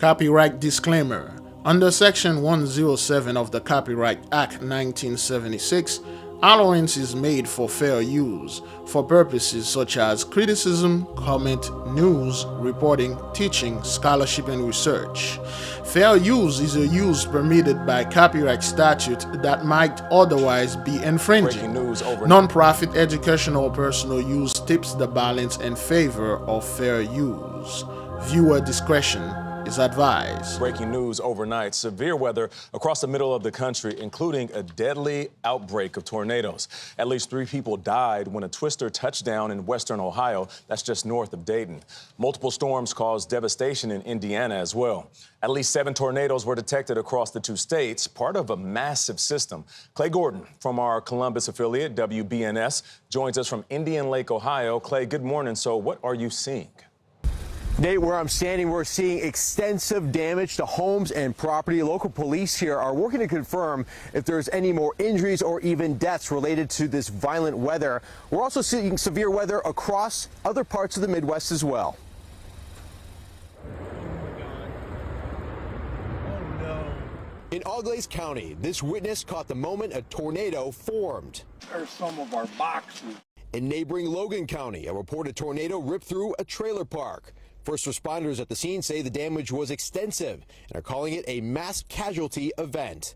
Copyright disclaimer. Under Section 107 of the Copyright Act 1976, allowance is made for fair use for purposes such as criticism, comment, news, reporting, teaching, scholarship, and research. Fair use is a use permitted by copyright statute that might otherwise be infringing. Non-profit, educational, or personal use tips the balance in favor of fair use. Viewer discretion is advised. Breaking news overnight. Severe weather across the middle of the country, including a deadly outbreak of tornadoes. At least 3 people died when a twister touched down in western Ohio. That's just north of Dayton. Multiple storms caused devastation in Indiana as well. At least 7 tornadoes were detected across the 2 states, part of a massive system. Clay Gordon from our Columbus affiliate, WBNS, joins us from Indian Lake, Ohio. Clay, good morning. So what are you seeing? Nate, where I'm standing, we're seeing extensive damage to homes and property. Local police here are working to confirm if there's any more injuries or even deaths related to this violent weather. We're also seeing severe weather across other parts of the Midwest as well. In Auglaize County, this witness caught the moment a tornado formed. There's some of our boxes. In neighboring Logan County, a reported tornado ripped through a trailer park. First responders at the scene say the damage was extensive and are calling it a mass casualty event.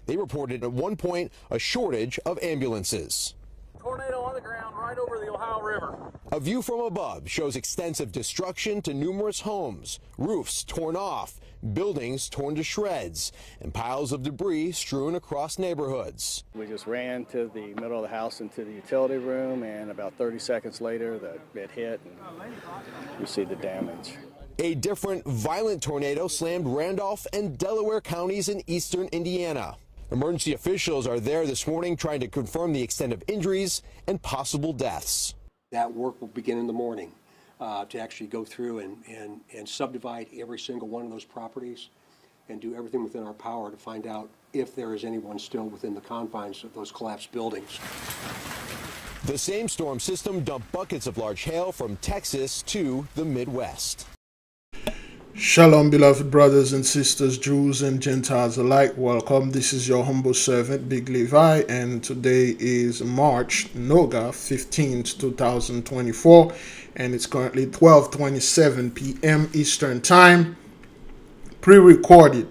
They reported at one point a shortage of ambulances. Tornado on the ground right over the Ohio River. A view from above shows extensive destruction to numerous homes, roofs torn off, buildings torn to shreds, and piles of debris strewn across neighborhoods. We just ran to the middle of the house into the utility room, and about 30 seconds later it hit and you see the damage. A different violent tornado slammed Randolph and Delaware counties in eastern Indiana. Emergency officials are there this morning trying to confirm the extent of injuries and possible deaths. That work will begin in the morning to actually go through and subdivide every single one of those properties and do everything within our power to find out if there is anyone still within the confines of those collapsed buildings. The same storm system dumped buckets of large hail from Texas to the Midwest. Shalom, beloved brothers and sisters, Jews and Gentiles alike. Welcome. This is your humble servant, Big Levi, and today is March Noga 15th, 2024, and it's currently 12:27 p.m. Eastern Time, pre-recorded.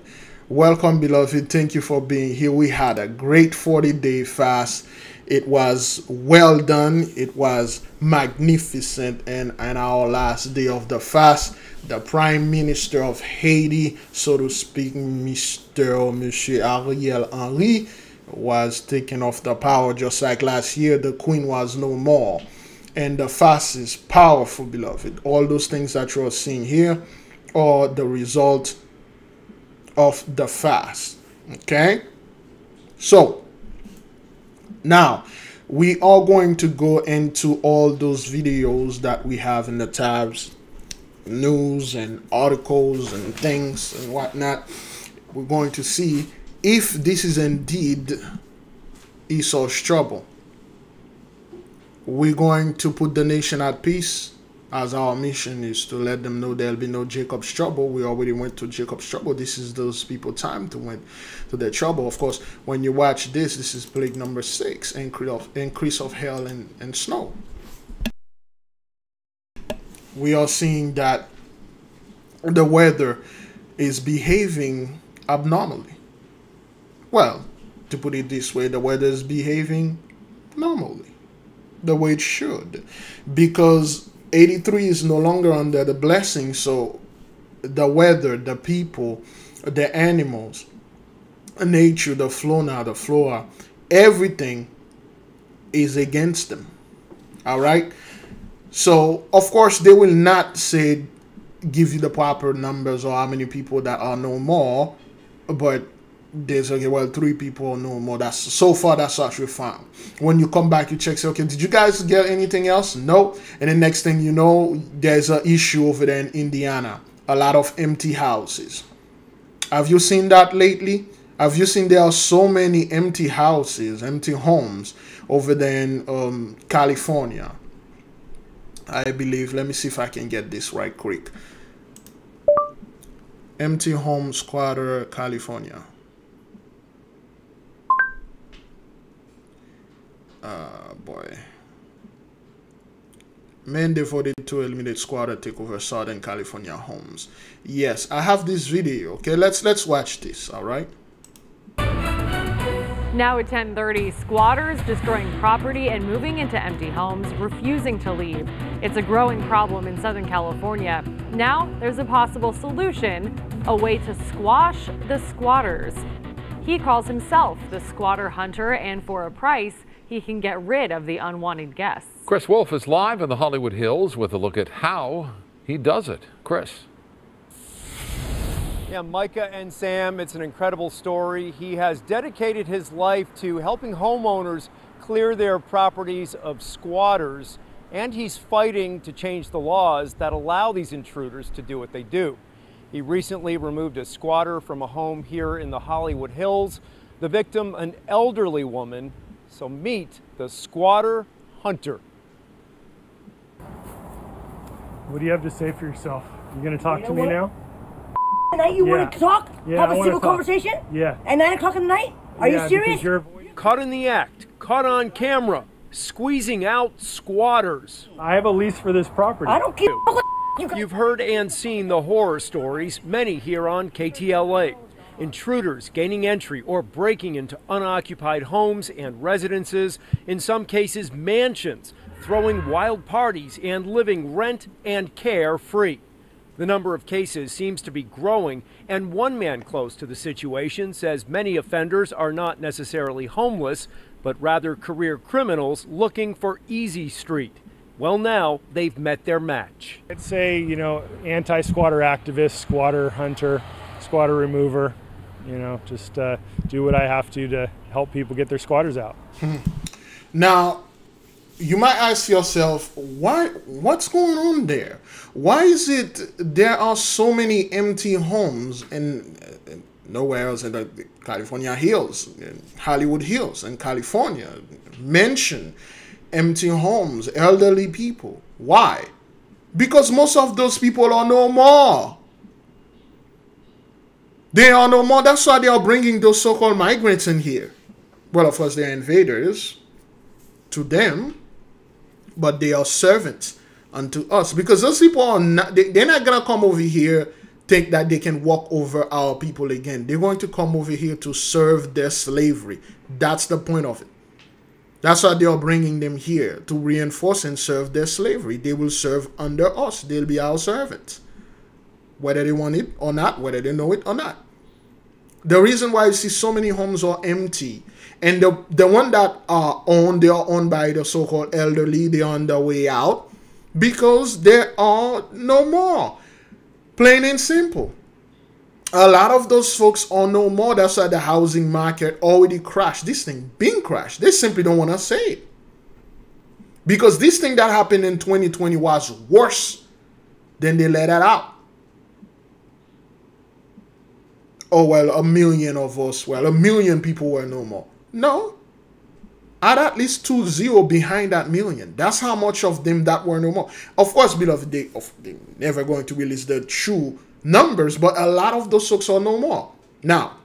Welcome, beloved. Thank you for being here. We had a great 40-day fast. It was well done. It was magnificent. And our last day of the fast, the Prime Minister of Haiti, so to speak, Monsieur Ariel Henry, was taken off the power just like last year. The Queen was no more. And the fast is powerful, beloved. All those things that you're seeing here are the result of the fast. Okay? So, now, we are going to go into all those videos that we have in the tabs, news and articles and things and whatnot. We're going to see if this is indeed Esau's trouble. We're going to put the nation at peace, as our mission is to let them know there'll be no Jacob's trouble. We already went to Jacob's trouble. This is those people time to went to their trouble. Of course, when you watch this, this is plague number 6, increase of hail and snow. We are seeing that the weather is behaving abnormally. Well, to put it this way, the weather is behaving normally, the way it should, because 83 is no longer under the blessing. So the weather, the people, the animals, nature, the fauna, the flora, everything is against them. All right. So of course they will not say give you the proper numbers or how many people that are no more, but there's okay, well, 3 people or no more. That's so far, that's what we found. When you come back, you check, say, okay, did you guys get anything else? No. And the next thing you know, there's an issue over there in Indiana, a lot of empty houses. Have you seen that lately? Have you seen there are so many empty houses, empty homes over there in California? I believe, let me see if I can get this right quick. Empty home squatter, California. Boy. Men devoted to eliminate squatter take over Southern California homes. Yes, I have this video. Okay, let's watch this. All right. Now at 10:30, squatters destroying property and moving into empty homes, refusing to leave. It's a growing problem in Southern California. Now there's a possible solution, a way to squash the squatters. He calls himself the squatter hunter, and for a price, he can get rid of the unwanted guests. Chris Wolf is live in the Hollywood Hills with a look at how he does it. Chris. Yeah, Micah and Sam, it's an incredible story. He has dedicated his life to helping homeowners clear their properties of squatters, and he's fighting to change the laws that allow these intruders to do what they do. He recently removed a squatter from a home here in the Hollywood Hills. The victim, an elderly woman. So meet the squatter hunter. What do you have to say for yourself? You gonna talk to me now? Tonight you want to talk? Yeah, have a civil conversation? Yeah. At 9 o'clock in the night? Are you serious? Caught in the act, caught on camera, squeezing out squatters. I have a lease for this property. I don't care. You've heard and seen the horror stories, many here on KTLA. Intruders gaining entry or breaking into unoccupied homes and residences, in some cases mansions, throwing wild parties and living rent and care-free. The number of cases seems to be growing, and one man close to the situation says many offenders are not necessarily homeless, but rather career criminals looking for easy street. Well, now they've met their match. I'd say, you know, anti-squatter activist, squatter hunter, squatter remover. You know, just do what I have to help people get their squatters out. Now, you might ask yourself, what's going on there? Why is it there are so many empty homes in nowhere else in the California Hills, in Hollywood Hills, in California? Mention empty homes, elderly people. Why? Because most of those people are no more. They are no more. That's why they are bringing those so-called migrants in here. Well, of course, they're invaders to them, but they are servants unto us. Because those people are not, they're not going to come over here, think that they can walk over our people again. They're going to come over here to serve their slavery. That's the point of it. That's why they are bringing them here, to reinforce and serve their slavery. They will serve under us. They'll be our servants, whether they want it or not, whether they know it or not. The reason why you see so many homes are empty, and the one that are owned, they are owned by the so-called elderly. They are on their way out because there are no more. Plain and simple. A lot of those folks are no more. That's why the housing market already crashed. This thing being crashed. They simply don't want to say it. Because this thing that happened in 2020 was worse than they let it out. Oh, well, a million of us, well, a million people were no more. No. Add at least 20 behind that million. That's how much of them that were no more. Of course, beloved, they're never going to release the true numbers, but a lot of those folks are no more. Now,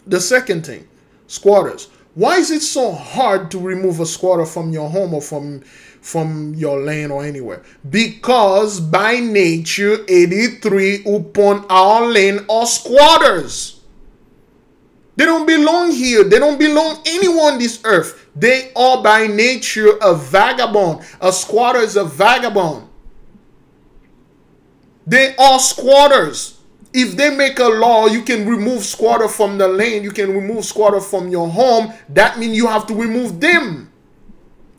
the second thing, squatters. Why is it so hard to remove a squatter from your home or from your land or anywhere? Because by nature, 83 upon our land are squatters. They don't belong here. They don't belong anywhere on this earth. They are by nature a vagabond. A squatter is a vagabond. They are squatters. If they make a law, you can remove squatter from the land, you can remove squatter from your home, that means you have to remove them.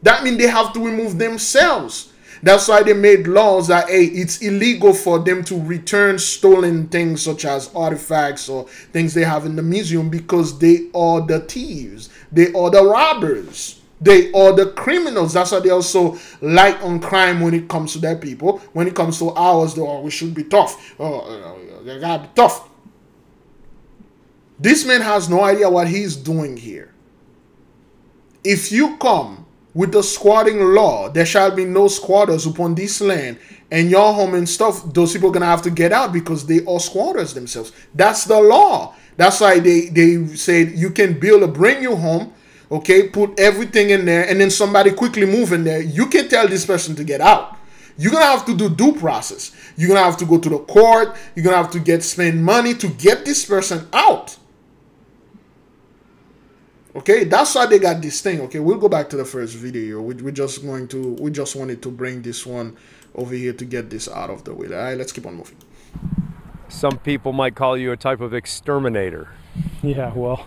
That means they have to remove themselves. That's why they made laws that, hey, it's illegal for them to return stolen things such as artifacts or things they have in the museum, because they are the thieves. They are the robbers. They are the criminals. That's why they are so light on crime when it comes to their people. When it comes to ours, we should be tough. They gotta be tough. This man has no idea what he's doing here. If you come with the squatting law, there shall be no squatters upon this land, and your home and stuff, those people are gonna have to get out because they are squatters themselves. That's the law. That's why they said you can build a brand new home, okay, put everything in there, and then somebody quickly move in there. You can tell this person to get out. You're gonna have to do due process. You're gonna have to go to the court. You're gonna have to spend money to get this person out. Okay, that's why they got this thing. Okay, we'll go back to the first video. We just wanted to bring this one over here to get this out of the way. All right, let's keep on moving. Some people might call you a type of exterminator. Yeah, well.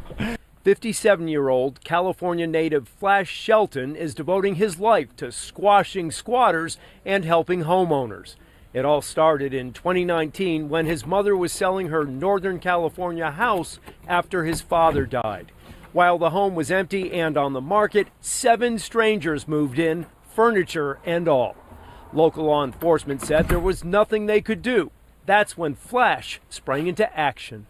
57-year-old California native Flash Shelton is devoting his life to squashing squatters and helping homeowners. It all started in 2019 when his mother was selling her Northern California house after his father died. While the home was empty and on the market, 7 strangers moved in, furniture and all. Local law enforcement said there was nothing they could do. That's when Flash sprang into action.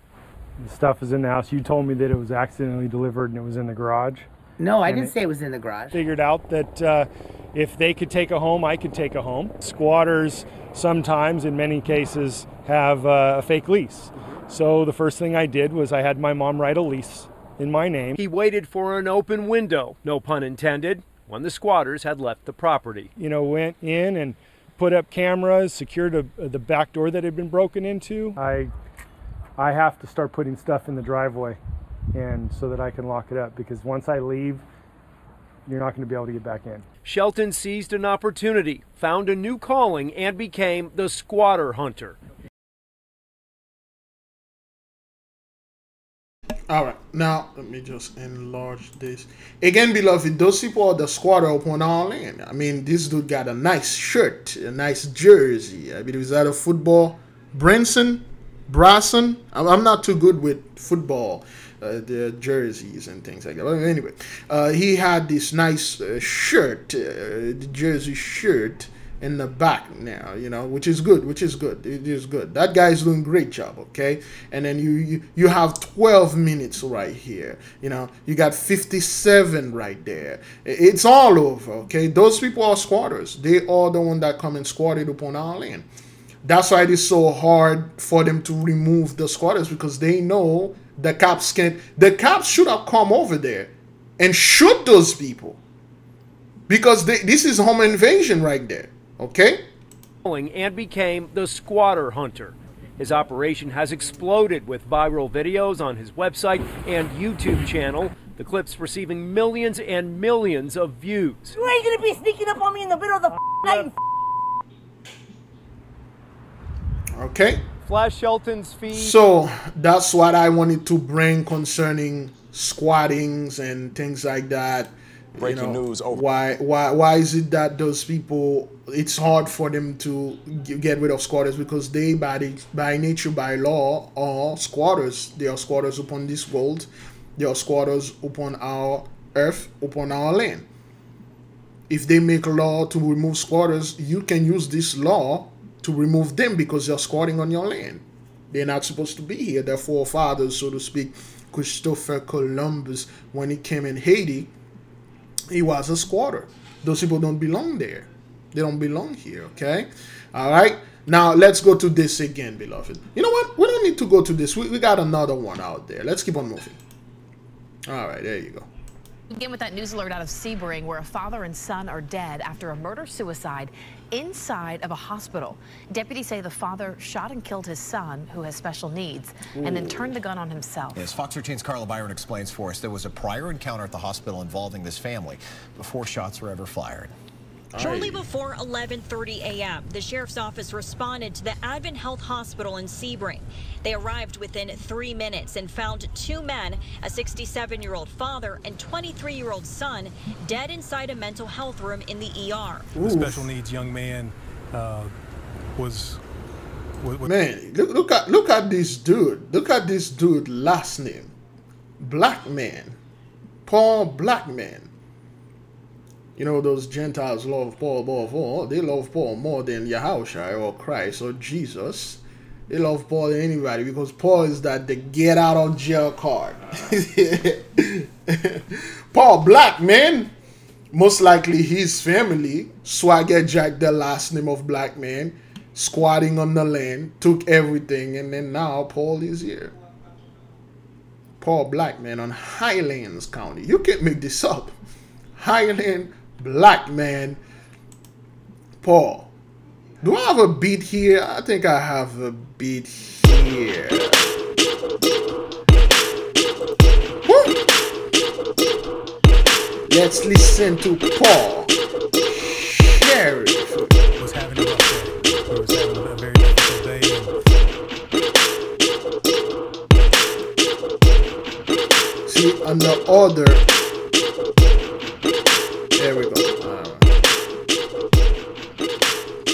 The stuff is in the house. You told me that it was accidentally delivered and it was in the garage. No, I didn't say it was in the garage. Figured out that if they could take a home, I could take a home. Squatters sometimes, in many cases, have a fake lease. So the first thing I did was I had my mom write a lease in my name. He waited for an open window, no pun intended, when the squatters had left the property. You know, went in and put up cameras, secured the back door that had been broken into. I have to start putting stuff in the driveway and so that I can lock it up, because once I leave, you're not going to be able to get back in. Shelton seized an opportunity, found a new calling, and became the squatter hunter. All right, now let me just enlarge this. Again, beloved, those people are the squatter upon our land. I mean, this dude got a nice shirt, a nice jersey. I believe, is that a football? Brasson? I'm not too good with football, the jerseys and things like that. But anyway, he had this nice shirt, the jersey shirt in the back now, you know, which is good. It is good. That guy's doing a great job, okay? And then you have 12 minutes right here. You know, you got 57 right there. It's all over, okay? Those people are squatters. They are the one that come and squatted upon our land. That's why it is so hard for them to remove the squatters, because they know the cops can't. The cops should have come over there and shoot those people, because this is home invasion right there. Okay? And became the squatter hunter. His operation has exploded with viral videos on his website and YouTube channel. The clips receiving millions and millions of views. You ain't gonna be sneaking up on me in the middle of the night. Okay? Flash Shelton's feed. So that's what I wanted to bring concerning squattings and things like that. Breaking news over. Why is it that those people, it's hard for them to get rid of squatters? Because they, by nature, by law, are squatters. They are squatters upon this world. They are squatters upon our earth, upon our land. If they make a law to remove squatters, you can use this law to remove them because they're squatting on your land. They're not supposed to be here. Their forefathers, so to speak, Christopher Columbus, when he came in Haiti, he was a squatter. Those people don't belong there. They don't belong here, okay? All right? Now, let's go to this again, beloved. You know what? We don't need to go to this. We got another one out there. Let's keep on moving. All right, there you go. Begin with that news alert out of Sebring, where a father and son are dead after a murder-suicide inside of a hospital. Deputies say the father shot and killed his son, who has special needs, and then turned the gun on himself. Yes, Fox 13's Carla Byron explains for us there was a prior encounter at the hospital involving this family before shots were ever fired. Shortly before 11:30 a.m., the sheriff's office responded to the Advent Health Hospital in Sebring. They arrived within 3 minutes and found 2 men, a 67-year-old father and 23-year-old son, dead inside a mental health room in the ER. The special needs young man was man, look at this dude. Look at this dude last name. Black man. Paul Blackman. You know, those Gentiles love Paul above all. They love Paul more than Yahushua or Christ or Jesus. They love Paul than anybody, because Paul is that the get out of jail card. Paul Blackman most likely his family swagger jacked the last name of black man, squatting on the land, took everything, and then now Paul is here. Paul Blackman on Highlands County. You can't make this up. Highland Blackman Paul. Do I have a beat here? I think I have a beat here. Woo! Let's listen to Paul Sheriff. Was having a rough day. He was having a very difficult day. See, on the order. There we go.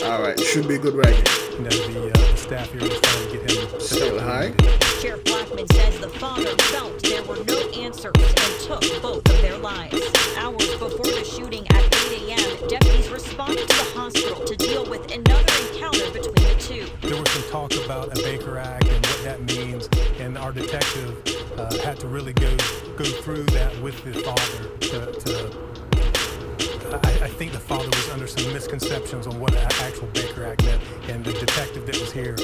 All right, should be good right here. You know, the staff here was trying to get him still high. Sheriff Blackman says the father felt there were no answers and took both of their lives. Hours before the shooting at 8 a.m., deputies responded to the hospital to deal with another encounter between the two. There was some talk about a Baker Act and what that means, and our detective had to really go through that with the father I think the father was under some misconceptions on what an actual Baker Act meant, and the detective that was here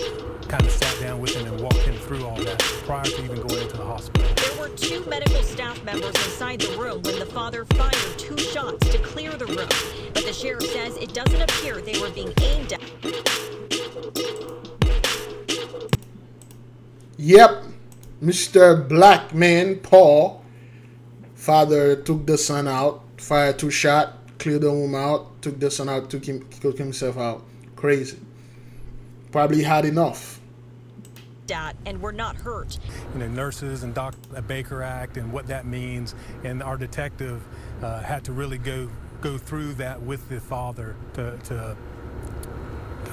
kind of sat down with him and walked him through all that prior to even going into the hospital. There were 2 medical staff members inside the room when the father fired 2 shots to clear the room, but the sheriff says it doesn't appear they were being aimed at. Yep, Mr. Blackman Paul. Father took the son out, fired 2 shots, cleared the room out, took the son out, took himself out. Crazy. Probably had enough. And were not hurt. You know, nurses and a Baker Act and what that means, and our detective had to really go through that with the father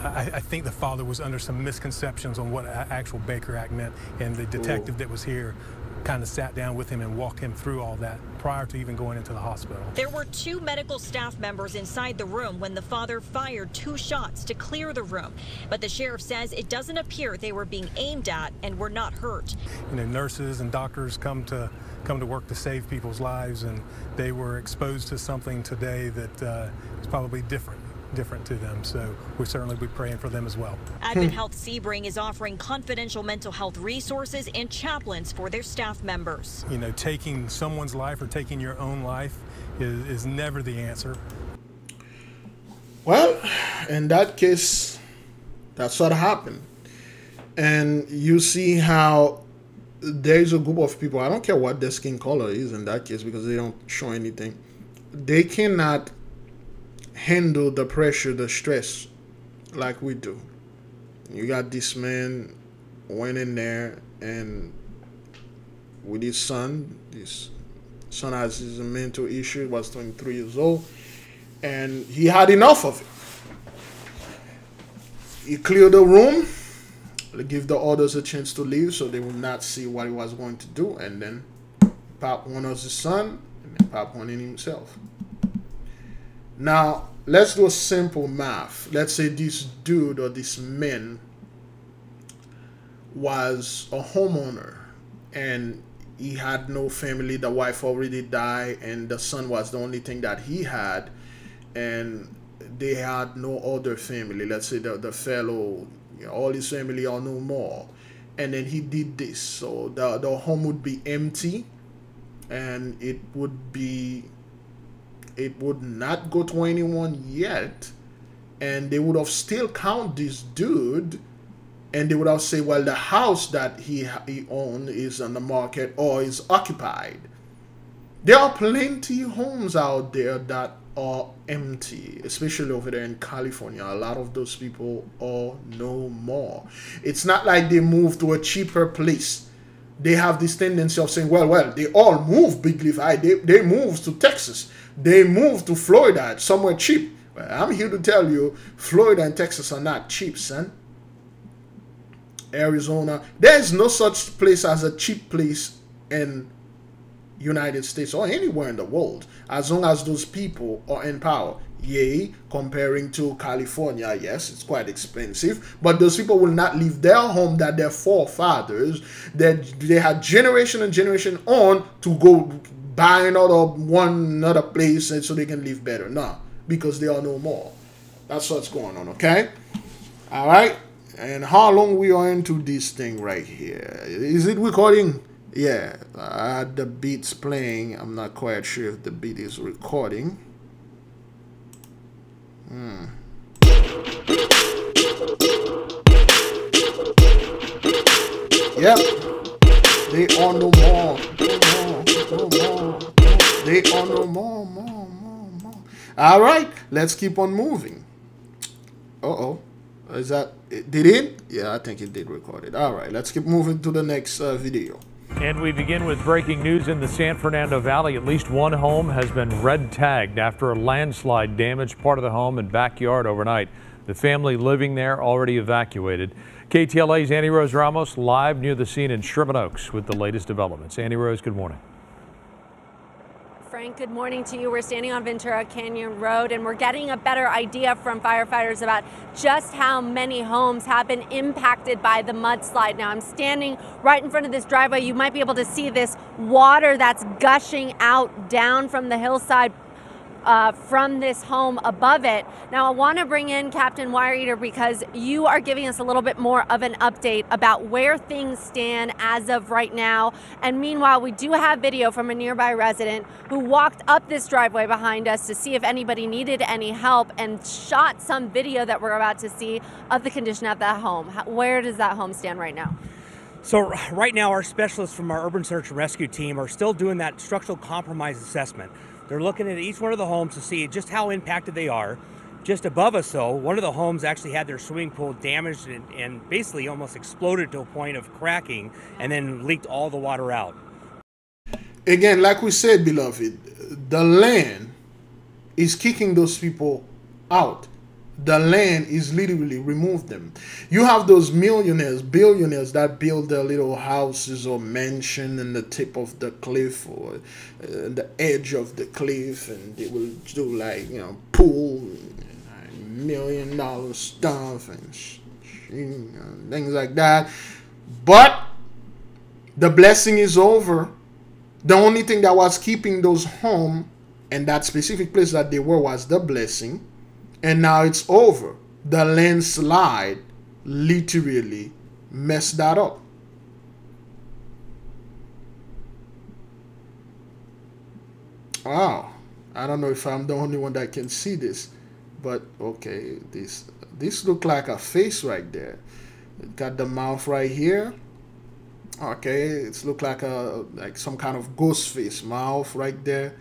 I think the father was under some misconceptions on what an actual Baker Act meant, and the detective that was here kind of sat down with him and walked him through all that prior to even going into the hospital. There were 2 medical staff members inside the room when the father fired 2 shots to clear the room, but the sheriff says it doesn't appear they were being aimed at and were not hurt. You know, nurses and doctors come to work to save people's lives, and they were exposed to something today that is probably different to them, so we certainly be praying for them as well. Advent Health Sebring is offering confidential mental health resources and chaplains for their staff members. You know, taking someone's life or taking your own life is never the answer. Well, in that case, that's what happened. And you see how there's a group of people, I don't care what their skin color is in that case because they don't show anything. They cannot handle the pressure, the stress like we do. You got this man went in there and with his son has his mental issue, was 23 years old, and he had enough of it. He cleared the room, give the others a chance to leave so they would not see what he was going to do, and then pop one of his son and then pop one in himself. Now, let's do a simple math. Let's say this dude or this man was a homeowner and he had no family. The wife already died and the son was the only thing that he had, and they had no other family. Let's say the fellow, you know, all his family are no more, and then he did this. So the home would be empty, and it would not go to anyone yet, and they would have still count this dude, and they would have say, well, the house that he owned is on the market or is occupied. There are plenty of homes out there that are empty, especially over there in California. A lot of those people are no more. It's not like they moved to a cheaper place. They have this tendency of saying, well, they all moved, Big Levi. They moved to Texas. They moved to Florida, somewhere cheap. Well, I'm here to tell you, Florida and Texas are not cheap, son. Arizona, there's no such place as a cheap place in United States or anywhere in the world, as long as those people are in power. Yay, comparing to California, yes, it's quite expensive, but those people will not leave their home that their forefathers, that they had generation and generation on, to go buy another place and so they can live better. No, because there are no more. That's what's going on, okay? All right. And how long we are into this thing right here? Is it recording? Yeah, I had the beats playing. I'm not quite sure if the beat is recording. Yep. They are no more. No more. They are no more. More. All right, let's keep on moving. Uh-oh. Is that it? Did it? Yeah, I think it did record it. All right, let's keep moving to the next video. And we begin with breaking news in the San Fernando Valley. At least one home has been red tagged after a landslide damaged part of the home and backyard overnight. The family living there already evacuated. KTLA's Annie Rose Ramos live near the scene in Sherman Oaks with the latest developments. Annie Rose, good morning. Frank, good morning to you. We're standing on Ventura Canyon Road and we're getting a better idea from firefighters about just how many homes have been impacted by the mudslide. Now I'm standing right in front of this driveway. You might be able to see this water that's gushing out down from the hillside from this home above it. Now I want to bring in Captain Wire Eater because you are giving us a little bit more of an update about where things stand as of right now. And meanwhile, we do have video from a nearby resident who walked up this driveway behind us to see if anybody needed any help and shot some video that we're about to see of the condition of that home. Where does that home stand right now? So right now our specialists from our urban search and rescue team are still doing that structural compromise assessment. They're looking at each one of the homes to see just how impacted they are. Just above us, though, one of the homes actually had their swimming pool damaged and basically almost exploded to a point of cracking and then leaked all the water out. Again, like we said, beloved, the land is kicking those people out. The land is literally removed them. You have those millionaires, billionaires that build their little houses or mansion in the tip of the cliff or the edge of the cliff, and they will do like, you know, pool, $1 million stuff and things like that. But the blessing is over. The only thing that was keeping those home and that specific place that they were was the blessing. And now it's over. The landslide literally messed that up. Wow. I don't know if I'm the only one that can see this. But okay, this look like a face right there. It got the mouth right here. Okay, it's look like some kind of ghost face mouth right there.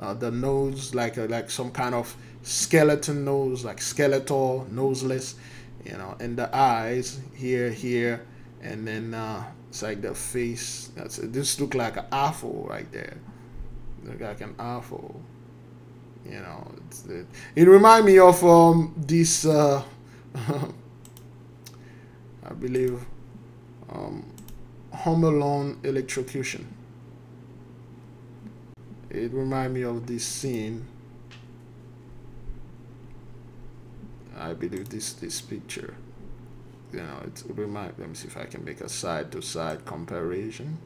The nose like some kind of skeleton nose, like skeletal, noseless, you know, and the eyes here, and then it's like the face. This look like an apple right there. Look like an apple. You know, it remind me of this I believe Home Alone electrocution. It remind me of this scene. I believe this picture, you know, it remind. Let me see if I can make a side-to-side comparison.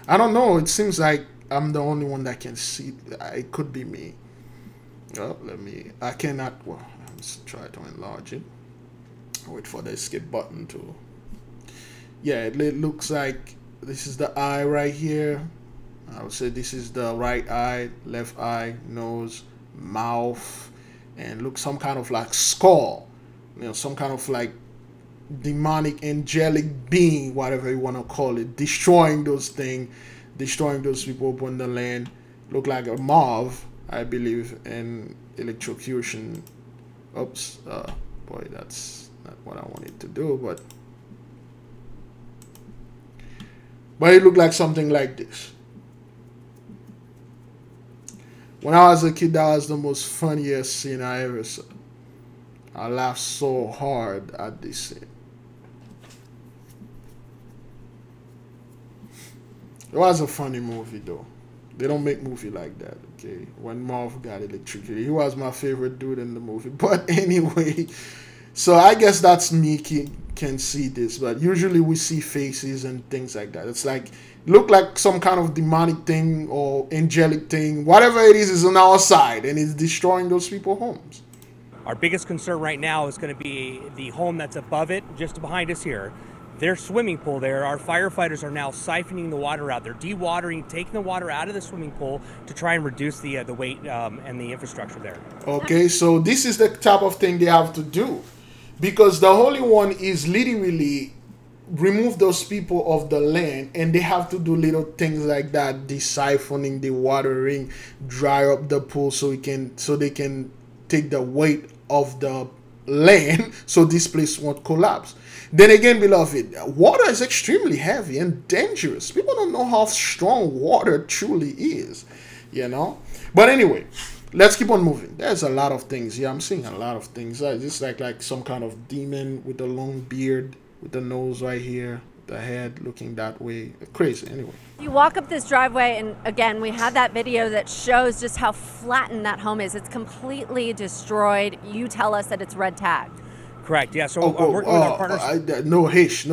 I don't know. It seems like I'm the only one that can see. It could be me. Well, I cannot. Well, let's try to enlarge it. Wait for the escape button to. Yeah, it looks like this is the eye right here. I would say this is the right eye, left eye, nose, mouth, and look some kind of like skull, you know, some kind of like demonic, angelic being, whatever you want to call it, destroying those things, destroying those people upon the land. Look like a moth, I believe, and electrocution. Oops, boy, that's not what I wanted to do, but it looked like something like this. When I was a kid, that was the most funniest scene I ever saw. I laughed so hard at this scene. It was a funny movie, though. They don't make movie like that, okay? When Marv got electrocuted, he was my favorite dude in the movie. But anyway, so I guess that's me can see this, but usually we see faces and things like that. It's like, look like some kind of demonic thing or angelic thing. Whatever it is on our side, and it's destroying those people's homes. Our biggest concern right now is going to be the home that's above it, just behind us here. Their swimming pool there, our firefighters are now siphoning the water out. They're dewatering, taking the water out of the swimming pool to try and reduce the weight and the infrastructure there. Okay, so this is the type of thing they have to do, because the Holy One is literally remove those people of the land, and they have to do little things like that, desiphoning the watering, dry up the pool so they can take the weight of the land so this place won't collapse. Then again, beloved, water is extremely heavy and dangerous. People don't know how strong water truly is, you know. But anyway, let's keep on moving. There's a lot of things. Yeah, I'm seeing a lot of things. Just like some kind of demon with a long beard, with the nose right here, the head looking that way. Crazy. Anyway. You walk up this driveway, and again, we had that video that shows just how flattened that home is. It's completely destroyed. You tell us that it's red tagged. Correct. Yeah. So working with our partners. No hash.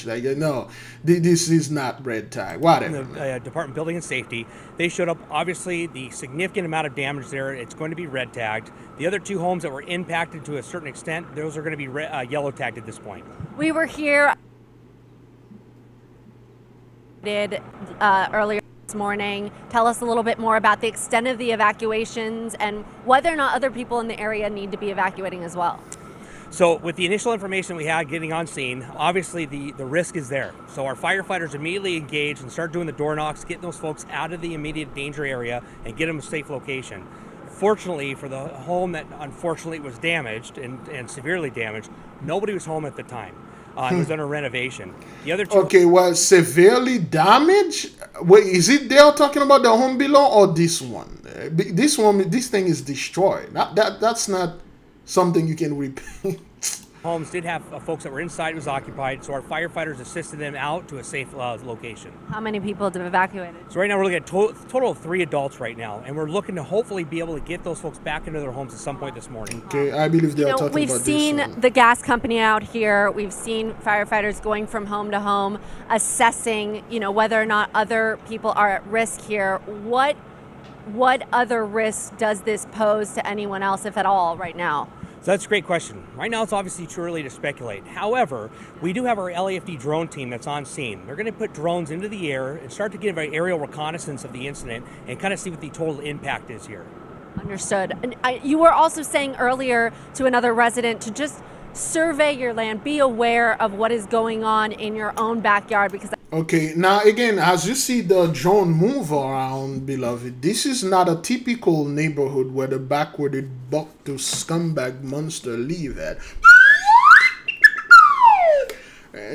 Like, no, this is not red tag. Whatever. The Department of Building and Safety, they showed up. Obviously, the significant amount of damage there. It's going to be red tagged. The other two homes that were impacted to a certain extent, those are going to be yellow tagged at this point. We were here earlier this morning. Tell us a little bit more about the extent of the evacuations and whether or not other people in the area need to be evacuating as well. So with the initial information we had getting on scene, obviously the risk is there. So our firefighters immediately engaged and start doing the door knocks, getting those folks out of the immediate danger area and get them a safe location. Fortunately, for the home that unfortunately was damaged and severely damaged, nobody was home at the time. It was under renovation. The other two. Okay, well, severely damaged? Wait, is it they're talking about the home below or this one? This thing is destroyed. That's not something you can repair. Homes did have folks that were inside, it was occupied, so our firefighters assisted them out to a safe location. How many people have evacuated? So right now we're looking at total of 3 adults right now, and we're looking to hopefully be able to get those folks back into their homes at some point this morning. Okay, I believe they're talking about this. We've seen the gas company out here. We've seen firefighters going from home to home, assessing, whether or not other people are at risk here. What other risks does this pose to anyone else, if at all, right now? So that's a great question. Right now, it's obviously too early to speculate. However, we do have our LAFD drone team that's on scene. They're going to put drones into the air and start to give an aerial reconnaissance of the incident and kind of see what the total impact is here. Understood. And you were also saying earlier to another resident to just survey your land, be aware of what is going on in your own backyard, because okay, now again, as you see the drone move around, beloved, this is not a typical neighborhood where the backwarded buck to scumbag monster live at.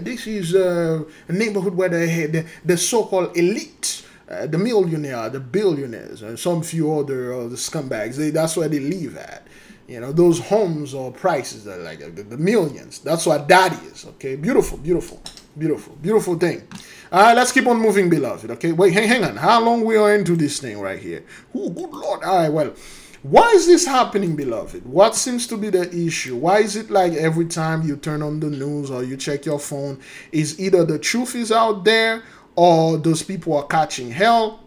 This is a neighborhood where the so-called elite, the millionaire, the billionaires, and some few other the scumbags, that's where they live at. Those homes or prices are like the millions. That's what that is. Okay, beautiful thing. Let's keep on moving, beloved. Okay, wait, hang on. How long we are into this thing right here? Oh, good Lord. All right, well, why is this happening, beloved? What seems to be the issue? Why is it like every time you turn on the news or you check your phone, is either the truth is out there or those people are catching hell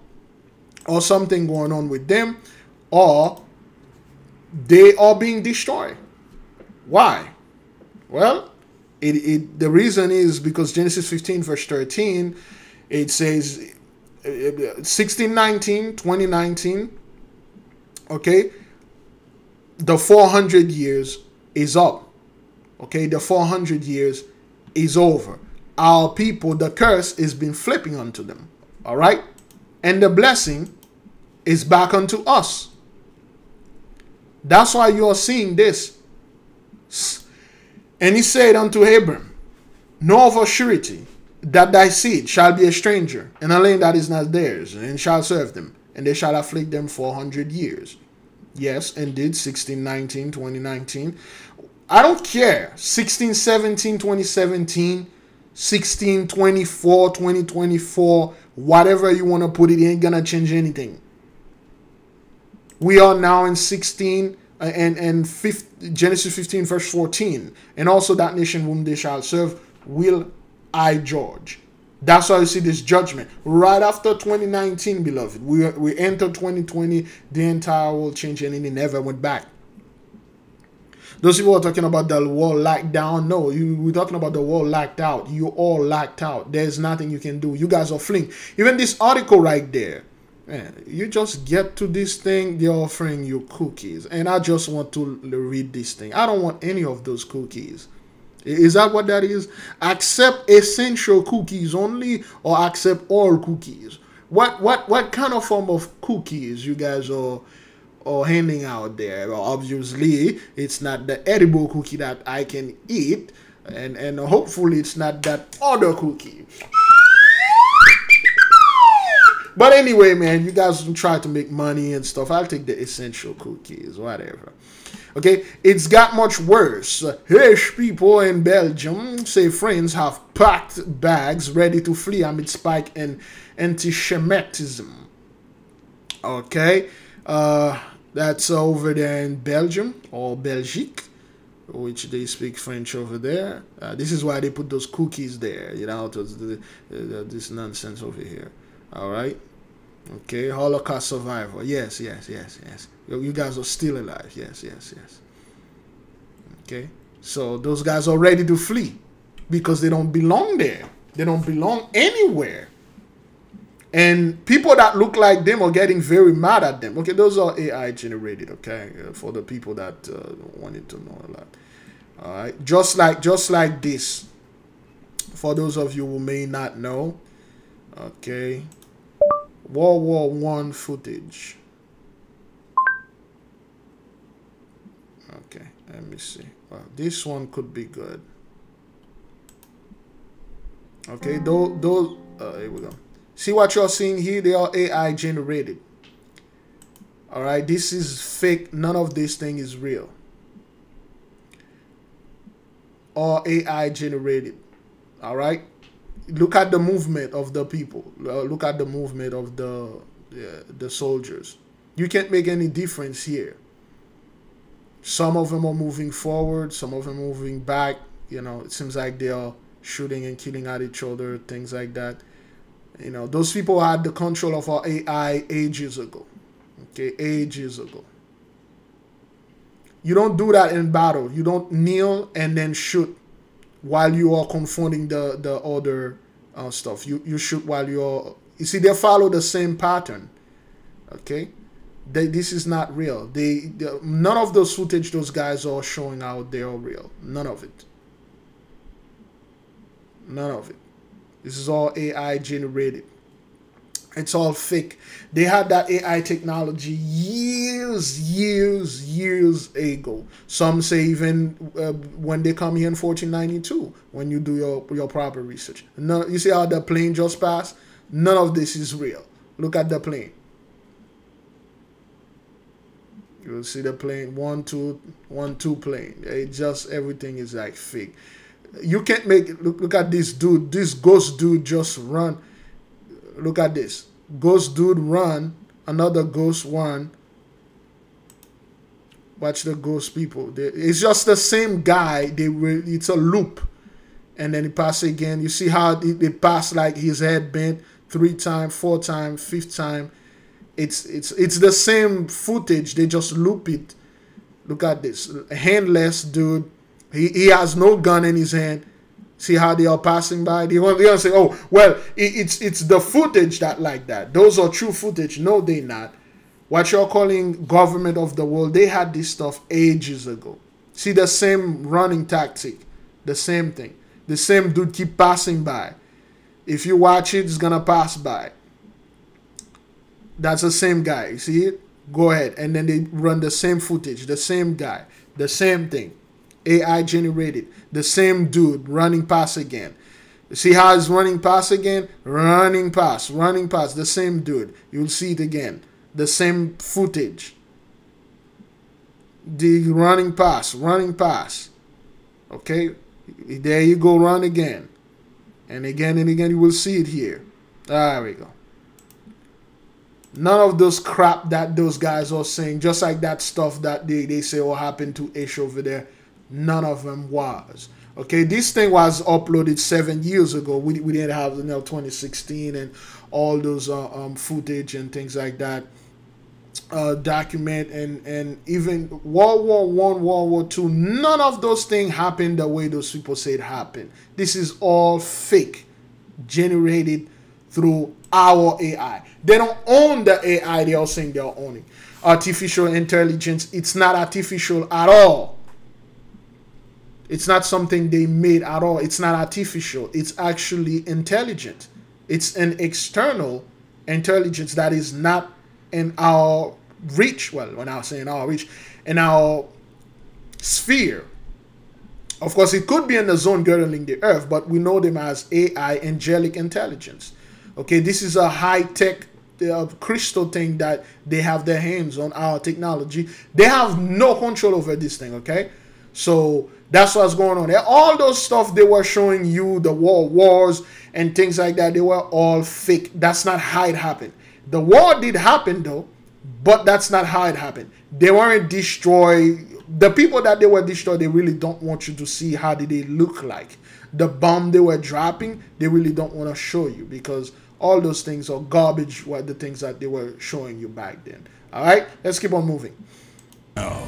or something going on with them, or they are being destroyed? Why? Well, the reason is because Genesis 15 verse 13, it says 1619, 2019, okay, the 400 years is up. Okay, the 400 years is over. Our people, the curse is been flipping onto them. All right, and the blessing is back unto us. That's why you are seeing this. And he said unto Abram, know of a surety that thy seed shall be a stranger in a land that is not theirs, and shall serve them, and they shall afflict them 400 years. Yes, indeed, 1619, 2019. I don't care. 1617, 2017, 1624, 2024, whatever you want to put it, ain't gonna change anything. We are now in Genesis 15 verse 14, and also that nation whom they shall serve will I judge. That's why you see this judgment right after 2019, beloved. We entered 2020, the entire world changed, and it never went back. Those people are talking about the wall locked down. No, we're talking about the wall locked out. You all locked out. There's nothing you can do. You guys are fleeing. Even this article right there, man, you just get to this thing, they're offering you cookies. And I just want to read this thing. I don't want any of those cookies. Is that what that is? Accept essential cookies only, or accept all cookies? What kind of form of cookies you guys are handing out there? Well, obviously, it's not the edible cookie that I can eat, and hopefully it's not that other cookie. But anyway, man, you guys try to make money and stuff. I'll take the essential cookies, whatever. Okay, it's got much worse. Hirsch people in Belgium say friends have packed bags ready to flee amid spike in anti-Semitism. Okay, that's over there in Belgium, or Belgique, which they speak French over there. This is why they put those cookies there, you know, this nonsense over here. All right. Okay, Holocaust survivor. Yes. You guys are still alive. Yes. Okay, so those guys are ready to flee because they don't belong there. They don't belong anywhere. And people that look like them are getting very mad at them. Okay, those are AI generated. Okay, for the people that wanted to know a lot. All right, just like this. For those of you who may not know, okay. World War I footage. Okay, let me see. Well, this one could be good. Okay, those here we go. See what you're seeing here? They are AI generated. All right, this is fake. None of this thing is real. Or AI generated. All right. Look at the movement of the people. Look at the movement of the soldiers. You can't make any difference here. Some of them are moving forward. Some of them are moving back. You know, it seems like they are shooting and killing at each other, things like that. You know, those people had the control of our AI ages ago. Okay, ages ago. You don't do that in battle. You don't kneel and then shoot while you are confronting the other stuff. You shoot while you're... You see, they follow the same pattern. Okay? This is not real. None of those footage those guys are showing out there are real. None of it. None of it. This is all AI generated. It's all fake. They had that AI technology years ago. Some say even when they come here in 1492, when you do your proper research. No, you see how the plane just passed? None of this is real. Look at the plane. You'll see the plane, 1, 2 plane. It just, everything is like fake. You can't make it. Look at this dude. This ghost dude just run. Look at this. Ghost dude run. Another ghost one. Watch the ghost people. It's just the same guy. It's a loop. And then he pass again. You see how it passed like his head bent 3 times, 4 times, 5th time. It's the same footage. They just loop it. Look at this. A handless dude. He has no gun in his hand. See how they are passing by? They want to say, oh, well, it's the footage that like that. Those are true footage. No, they're not. What you're calling government of the world, they had this stuff ages ago. See the same running tactic. The same thing. The same dude keep passing by. If you watch it, it's going to pass by. That's the same guy. You see it? Go ahead. And then they run the same footage. The same guy. The same thing. AI generated. The same dude running past again. See how he's running past again? Running past. The same dude. You'll see it again. The same footage. The running past. Okay? There you go. Run again. And again, you will see it here. There we go. None of those crap that those guys are saying, just like that stuff that they say what happened to Ish over there, none of them was. Okay, this thing was uploaded 7 years ago. We didn't have 2016 and all those footage and things like that. Document and even World War I, World War II, none of those things happened the way those people say it happened. This is all fake, generated through our AI. They don't own the AI they are saying they are owning. Artificial intelligence, it's not artificial at all. It's not something they made at all. It's not artificial. It's actually intelligent. It's an external intelligence that is not in our reach. Well, when I was saying our reach, in our sphere. Of course, it could be in the zone girdling the earth, but we know them as AI, angelic intelligence. Okay, this is a high-tech crystal thing that they have their hands on, our technology. They have no control over this thing, okay? So that's what's going on there. All those stuff they were showing you, the wars and things like that, they were all fake. That's not how it happened. The war did happen though, but that's not how it happened. They weren't destroyed. The people that they were destroyed, they really don't want you to see how did they look like. The bomb they were dropping, they really don't want to show you because all those things are garbage, were the things that they were showing you back then. All right, let's keep on moving. Oh.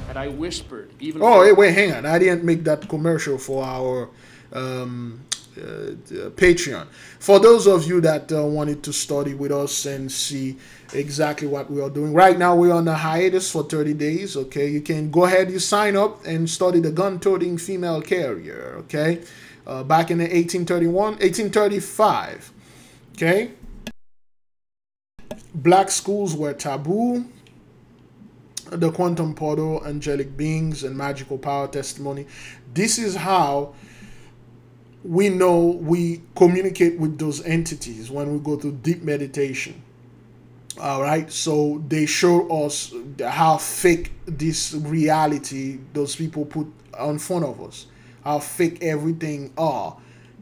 And I whispered, even. Oh, hey, wait, hang on. I didn't make that commercial for our Patreon. For those of you that wanted to study with us and see exactly what we are doing, right now we're on a hiatus for 30 days. Okay, you can go ahead, you sign up and study the gun-toting female carrier. Okay, back in the 1835. Okay, black schools were taboo. The quantum portal, angelic beings, and magical power testimony. This is how we know we communicate with those entities when we go through deep meditation. All right, so they show us how fake this reality those people put in front of us, how fake everything are.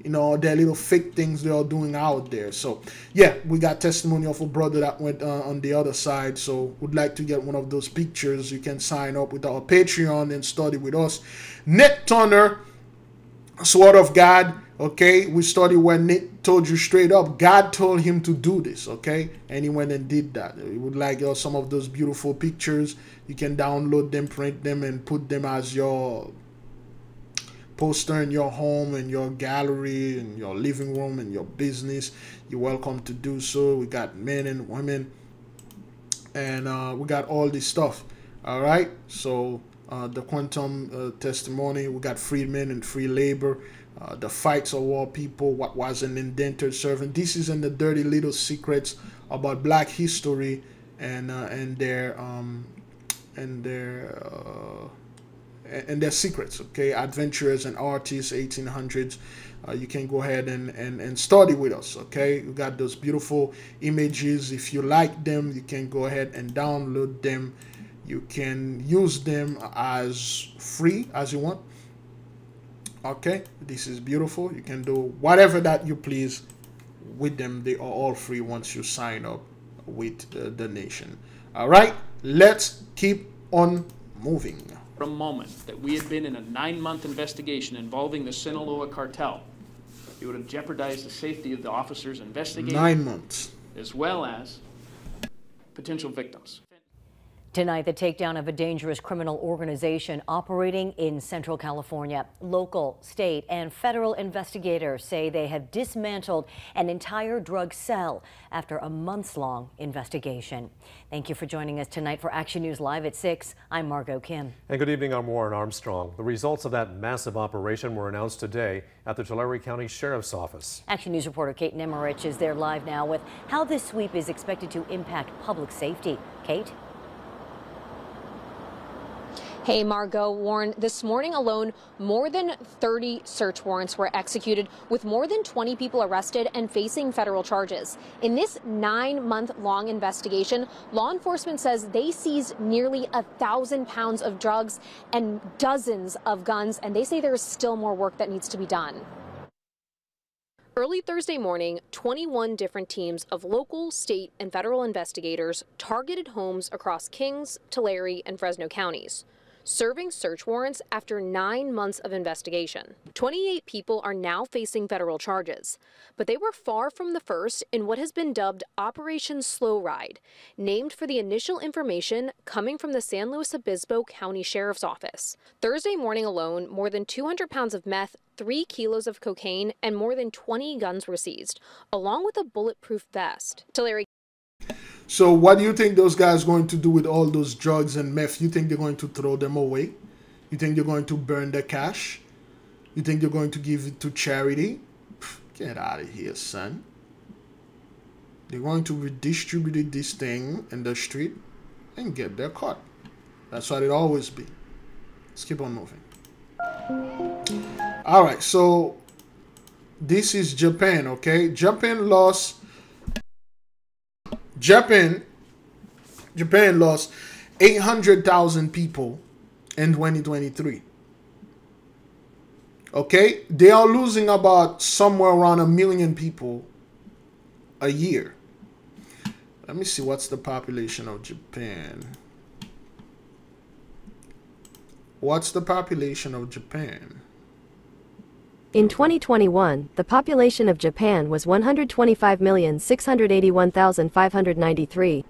You know, their little fake things they are doing out there. So yeah, we got testimony of a brother that went on the other side. So would like to get one of those pictures. You can sign up with our Patreon and study with us. Nate Turner, Sword of God. Okay, we studied where Nate told you straight up God told him to do this. Okay, and he went and did that. We would like some of those beautiful pictures. You can download them, print them, and put them as your poster in your home and your gallery and your living room and your business. You're welcome to do so. We got men and women and we got all this stuff. All right, so the quantum testimony, we got freedmen and free labor, the fights of war people, what was an indentured servant. This is in the dirty little secrets about black history and their secrets. Okay, adventurers and artists, 1800s. You can go ahead and study with us. Okay, you got those beautiful images. If you like them, you can go ahead and download them. You can use them as free as you want. Okay, this is beautiful. You can do whatever that you please with them. They are all free once you sign up with the nation. All right, let's keep on moving. For a moment that we had been in a 9-month investigation involving the Sinaloa cartel, it would have jeopardized the safety of the officers investigating. 9 months. As well as potential victims. Tonight, the takedown of a dangerous criminal organization operating in Central California. Local, state, and federal investigators say they have dismantled an entire drug cell after a months-long investigation. Thank you for joining us tonight for Action News Live at 6. I'm Margot Kim. And good evening, I'm Warren Armstrong. The results of that massive operation were announced today at the Tulare County Sheriff's Office. Action News reporter Kate Nemerich is there live now with how this sweep is expected to impact public safety. Kate? Hey, Margot, Warren, this morning alone, more than 30 search warrants were executed with more than 20 people arrested and facing federal charges. In this 9-month-long investigation, law enforcement says they seized nearly 1,000 pounds of drugs and dozens of guns, and they say there is still more work that needs to be done. Early Thursday morning, 21 different teams of local, state, and federal investigators targeted homes across Kings, Tulare, and Fresno counties, serving search warrants after 9 months of investigation. 28 people are now facing federal charges, but they were far from the first in what has been dubbed Operation Slow Ride, named for the initial information coming from the San Luis Obispo County Sheriff's Office. Thursday morning alone, more than 200 pounds of meth, 3 kilos of cocaine, and more than 20 guns were seized, along with a bulletproof vest. Tulare. So what do you think those guys are going to do with all those drugs and meth? You think they're going to throw them away? You think they're going to burn the cash? You think they're going to give it to charity? Get out of here, son. They're going to redistribute this thing in the street and get their cut. That's what it always be. Let's keep on moving. All right, so this is Japan, okay? Japan lost 800,000 people in 2023. Okay? They are losing about somewhere around 1 million people a year. Let me see what's the population of Japan. What's the population of Japan? In 2021, the population of Japan was 125,681,593.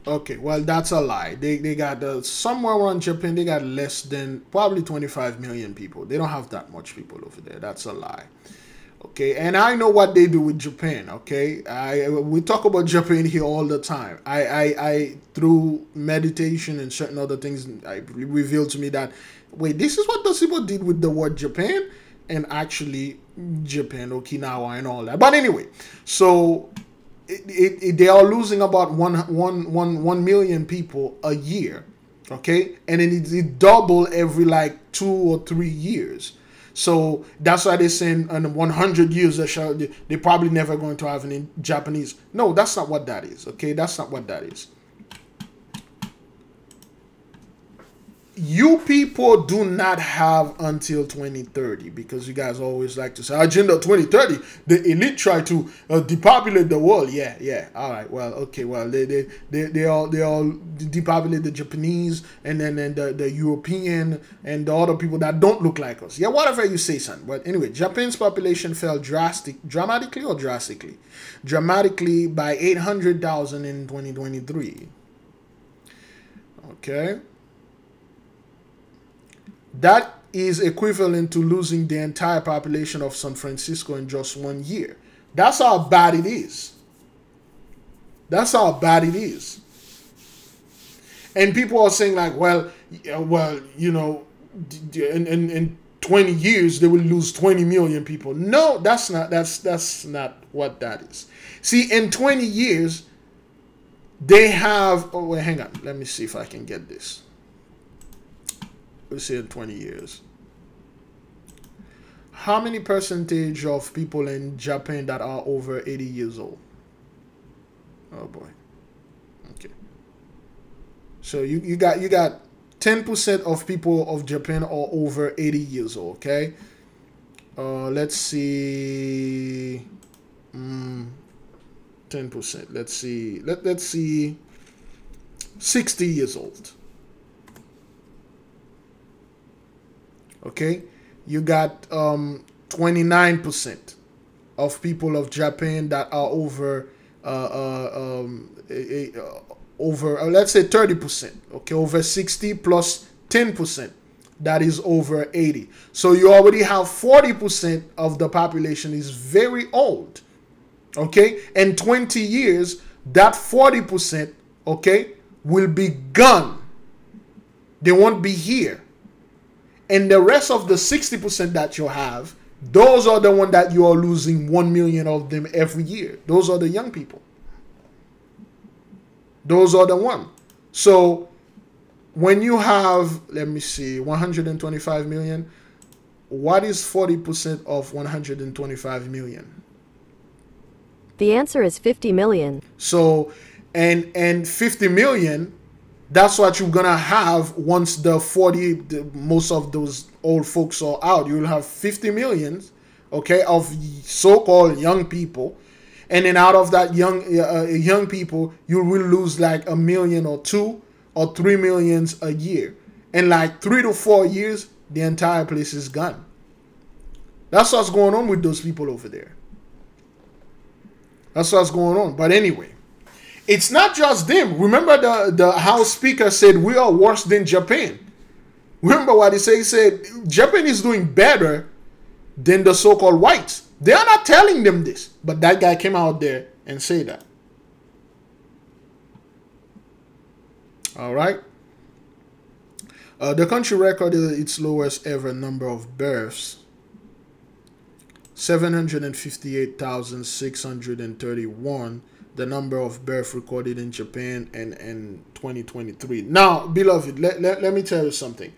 Okay, well, that's a lie. They got somewhere around Japan, they got less than probably 25 million people. They don't have that much people over there. That's a lie. Okay, and I know what they do with Japan. Okay, we talk about Japan here all the time. I through meditation and certain other things, I revealed to me that, wait, this is what those people did with the word Japan. And actually Japan, Okinawa, and all that. But anyway, so they are losing about 1 million people a year, okay? And then it double every like 2 or 3 years. So that's why they're saying in 100 years they're probably never going to have any Japanese. No, that's not what that is, okay? That's not what that is. You people do not have until 2030, because you guys always like to say Agenda 2030. The elite try to depopulate the world. Yeah. All right. Well, okay. Well, they all depopulate the Japanese and then the European and the other people that don't look like us. Yeah, whatever you say, son. But anyway, Japan's population fell dramatically by 800,000 in 2023. Okay. That is equivalent to losing the entire population of San Francisco in just 1 year. That's how bad it is. That's how bad it is. And people are saying like, well, you know, in 20 years they will lose 20 million people. No, that's not what that is. See, in 20 years they have, oh wait, hang on, let me see if I can get this. Let's say in 20 years. How many percentage of people in Japan that are over 80 years old? Oh boy. Okay. So you got 10% of people of Japan are over 80 years old, okay? Let's see. 10%. Let's see. Let's see 60 years old. Okay, you got 29% of people of Japan that are over let's say 30%. Okay, over 60 plus 10% that is over 80. So you already have 40% of the population is very old. Okay, in 20 years that 40%, okay, will be gone. They won't be here. And the rest of the 60% that you have, those are the ones that you are losing 1 million of them every year. Those are the young people. Those are the ones. So when you have, let me see, 125 million, what is 40% of 125 million? The answer is 50 million. So, and 50 million, that's what you're gonna have once most of those old folks are out. You'll have 50 million, okay, of so-called young people. And then out of that young people, you will lose like 1 million or 2 or 3 millions a year. In like 3 to 4 years, the entire place is gone. That's what's going on with those people over there. That's what's going on. But anyway, it's not just them. Remember the House Speaker said we are worse than Japan. Remember what he said? He said Japan is doing better than the so-called whites. They are not telling them this. But that guy came out there and said that. All right. The country recorded its lowest ever number of births. 758,631, the number of births recorded in Japan in 2023. Now, beloved, let me tell you something.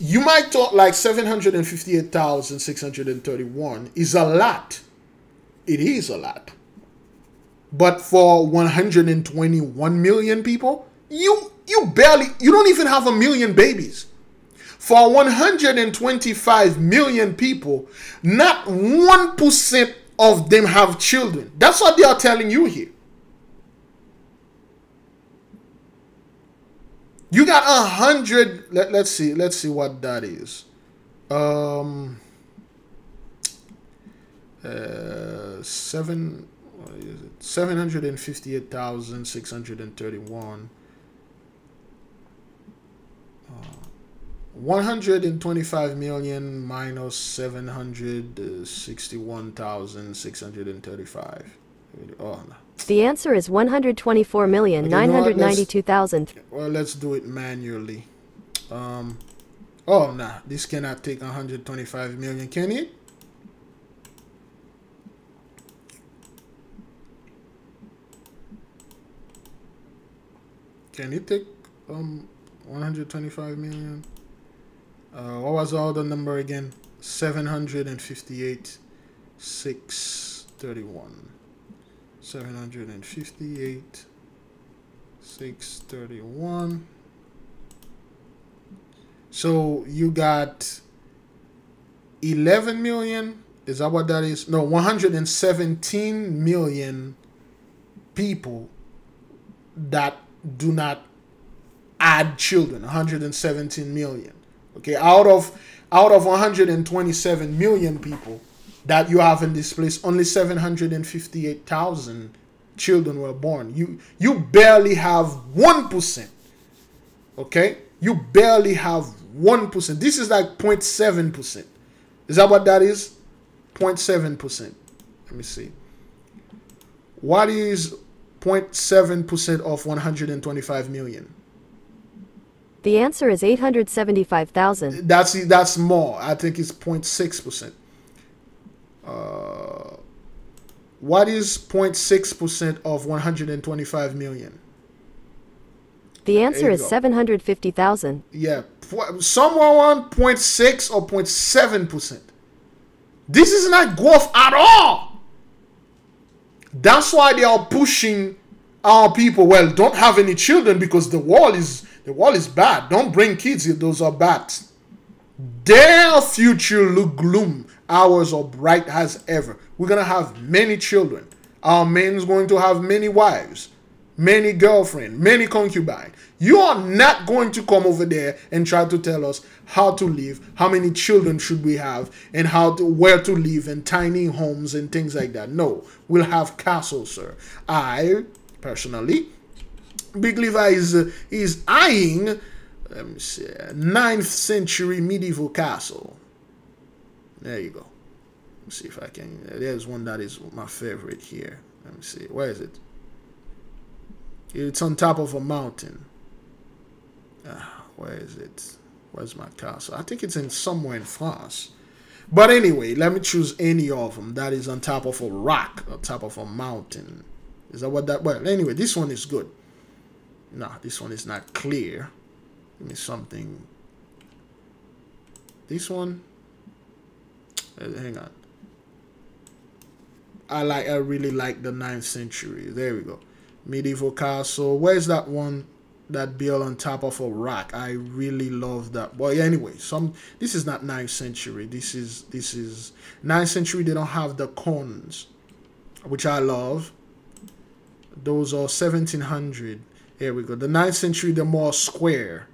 You might thought like 758,631 is a lot. It is a lot. But for 121 million people, you don't even have 1 million babies. For 125 million people, not 1% of them have children. That's what they are telling you here. You got 100. Let's see what that is. 758,631. 125 million minus 761,635. Oh, no. The answer is 124,992,000. Well, let's do it manually. Oh, nah. This cannot take 125 million, can it? Can it take 125 million? What was the other number again? 758, 631. 758, 631. So you got 11 million. Is that what that is? No, 117 million people that do not add children. 117 million. Okay, out of 127 million people that you have in this place, only 758,000 children were born. You barely have 1%. Okay, you barely have 1%. This is like 0.7%. Is that what that is? 0.7%. Let me see. What is 0.7% of 125 million? The answer is 875,000. That's more. I think it's 0.6%. What is 0.6% of 125 million? The answer is 750,000. Yeah, somewhere around 0.6 or 0.7%. This is not growth at all. That's why they are pushing our people. Well, don't have any children because the wall is bad. Don't bring kids here. Those are bad. Their future look gloom. Ours are bright as ever. We're going to have many children. Our men is going to have many wives, many girlfriends, many concubines. You are not going to come over there and try to tell us how to live, how many children should we have, and where to live, and tiny homes and things like that. No, we'll have castles, sir. I, personally, Big Levi is eyeing, let me see, 9th century medieval castle. There you go. Let me see if I can. There's one that is my favorite here. Let me see. Where is it? It's on top of a mountain. Where is it? Where's my castle? I think it's somewhere in France. But anyway, let me choose any of them that is on top of a rock, on top of a mountain. Is that what that? Well, anyway, this one is good. No, this one is not clear. Give me something. This one. Hang on. I really like the 9th century. There we go. Medieval castle. Where's that one? that built on top of a rock. I really love that. Well, anyway, this is not 9th century. This is 9th century. They don't have the cones, which I love. Those are 1700. Here we go. The 9th century, they're more square.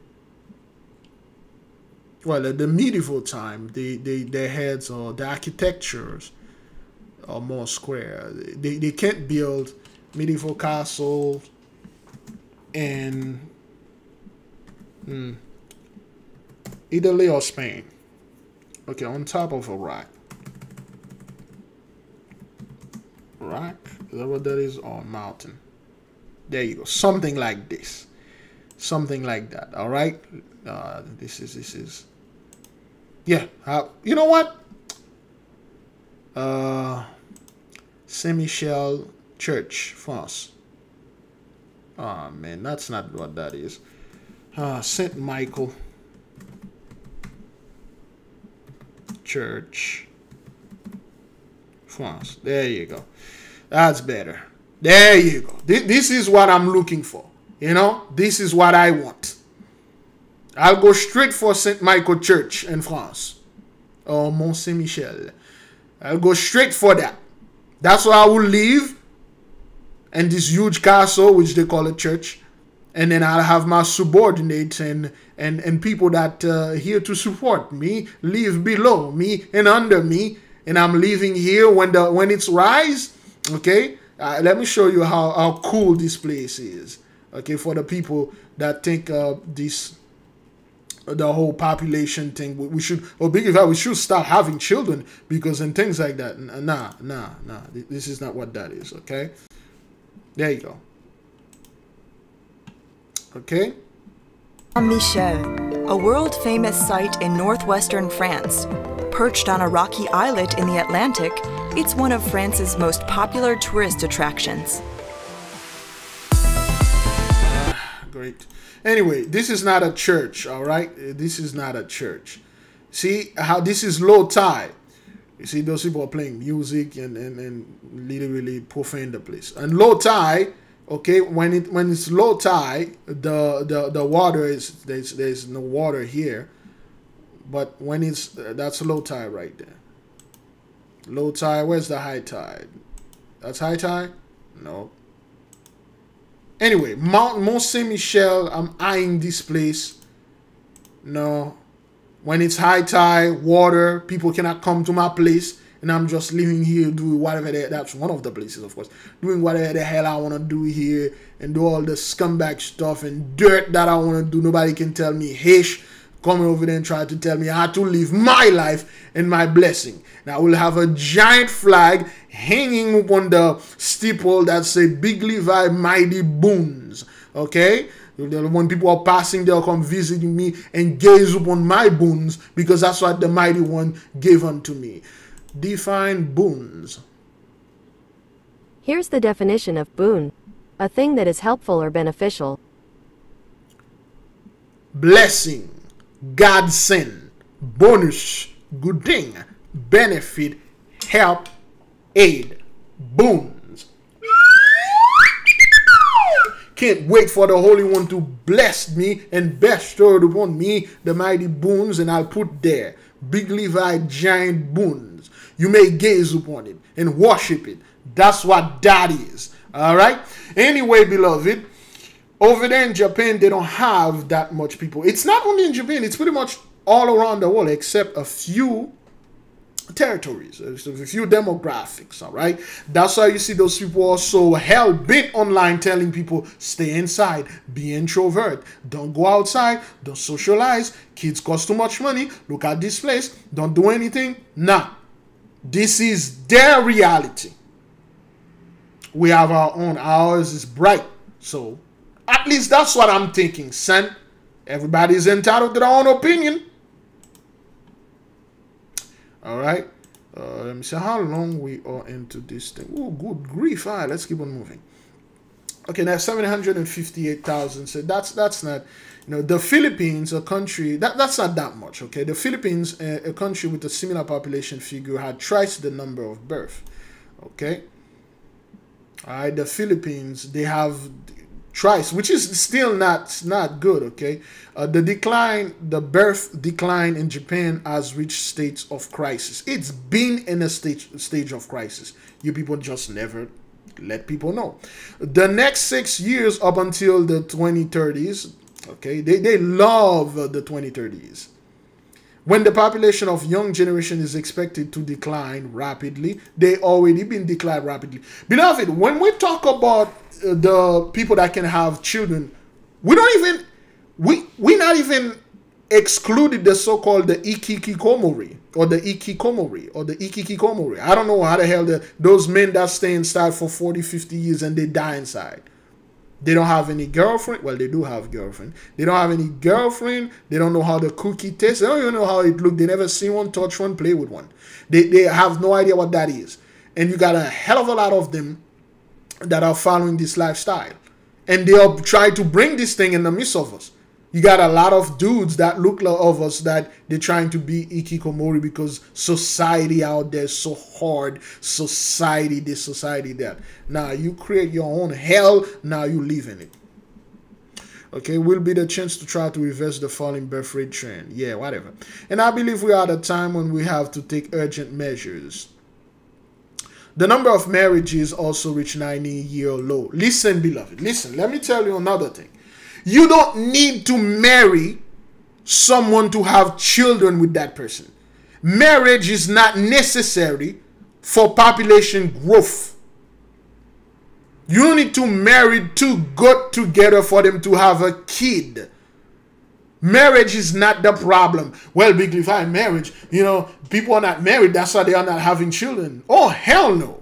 Well, at the medieval time, their heads or the architectures are more square. They can't build medieval castles in Italy or Spain. Okay, on top of a rock. Rock? Is that what that is? Or mountain? There you go. Something like this. Something like that. All right. This is. Yeah. You know what? Saint-Michel Church, France. Oh man, that's not what that is. Saint Michael Church, France. There you go. That's better. There you go. This is what I'm looking for. You know, this is what I want. I'll go straight for Saint Michael Church in France, or Mont Saint Michel. I'll go straight for that. That's where I will live. And this huge castle, which they call a church, and then I'll have my subordinates and people that here to support me, live below me and under me, and I'm living here when it's rise. Okay, let me show you how cool this place is. Okay, for the people that think the whole population thing, we should, or big if we should start having children because and things like that. Nah. This is not what that is. Okay. There you go. Okay. Michel, a world-famous site in northwestern France. Perched on a rocky islet in the Atlantic, it's one of France's most popular tourist attractions. Great. Anyway, this is not a church, all right? This is not a church. See how this is low tide. You see, those people are playing music and literally profane the place. And low tide, okay, when it's low tide, the water is there's no water here. But when it's that's low tide right there. Low tide, where's the high tide? That's high tide? No. Anyway, Mont Saint Michel, I'm eyeing this place. No. When it's high tide, water, people cannot come to my place, and I'm just living here doing whatever. That's one of the places, of course. Doing whatever the hell I want to do here, and do all the scumbag stuff and dirt that I want to do. Nobody can tell me, hish, coming over there and try to tell me how to live my life and my blessing. Now, we'll have a giant flag hanging upon the steeple that say, Big Levi, Mighty Boons. Okay? When people are passing, they'll come visiting me and gaze upon my boons because that's what the Mighty One gave unto me. Define boons. Here's the definition of boon. A thing that is helpful or beneficial. Blessing, godsend, bonus, good thing, benefit, help, aid, boons. Can't wait for the Holy One to bless me and bestow upon me the mighty boons, and I'll put there Big Levi giant boons. You may gaze upon it and worship it. That's what that is. All right. Anyway, beloved, over there in Japan, they don't have that much people. It's not only in Japan, it's pretty much all around the world except a few territories, a few demographics. All right, that's why you see those people are so hell-bent online telling people stay inside, be introvert, don't go outside, don't socialize, kids cost too much money, look at this place, don't do anything. Nah, this is their reality. We have our own. Ours is bright. So at least that's what I'm thinking, son. Everybody's entitled to their own opinion. All right. Let me see how long we are into this thing. Oh, good grief. All right, let's keep on moving. Okay, now 758,000. So that's not, you know, the Philippines, a country, that's not that much, okay? The Philippines, a country with a similar population figure, had twice the number of birth, okay? All right, the Philippines, they have twice, which is still not good. Okay, the birth decline in Japan has reached states of crisis. It's been in a stage of crisis. You people just never let people know. The next 6 years up until the 2030s, okay, they love the 2030s. When the population of young generation is expected to decline rapidly, they already been declined rapidly. Beloved, when we talk about the people that can have children, we not even excluded the so-called the ikikikomori or the ikikikomori. I don't know how the hell those men that stay inside for 40, 50 years and they die inside. They don't have any girlfriend. Well, they do have girlfriend. They don't have any girlfriend. They don't know how the cookie tastes. They don't even know how it looks. They never seen one, touch one, play with one. They have no idea what that is. And you got a hell of a lot of them that are following this lifestyle. And they are trying to bring this thing in the midst of us. You got a lot of dudes that look like of us that they're trying to be ikikomori because society out there is so hard. Society this, society that. Now you create your own hell. Now you live in it. Okay, will be the chance to try to reverse the falling birth rate trend. Yeah, whatever. And I believe we are at a time when we have to take urgent measures. The number of marriages also reached 90-year low. Listen, beloved. Listen, let me tell you another thing. You don't need to marry someone to have children with that person. Marriage is not necessary for population growth. You don't need to marry two good together for them to have a kid. Marriage is not the problem. Well, big if I marriage, people are not married. That's why they are not having children. Oh, hell no.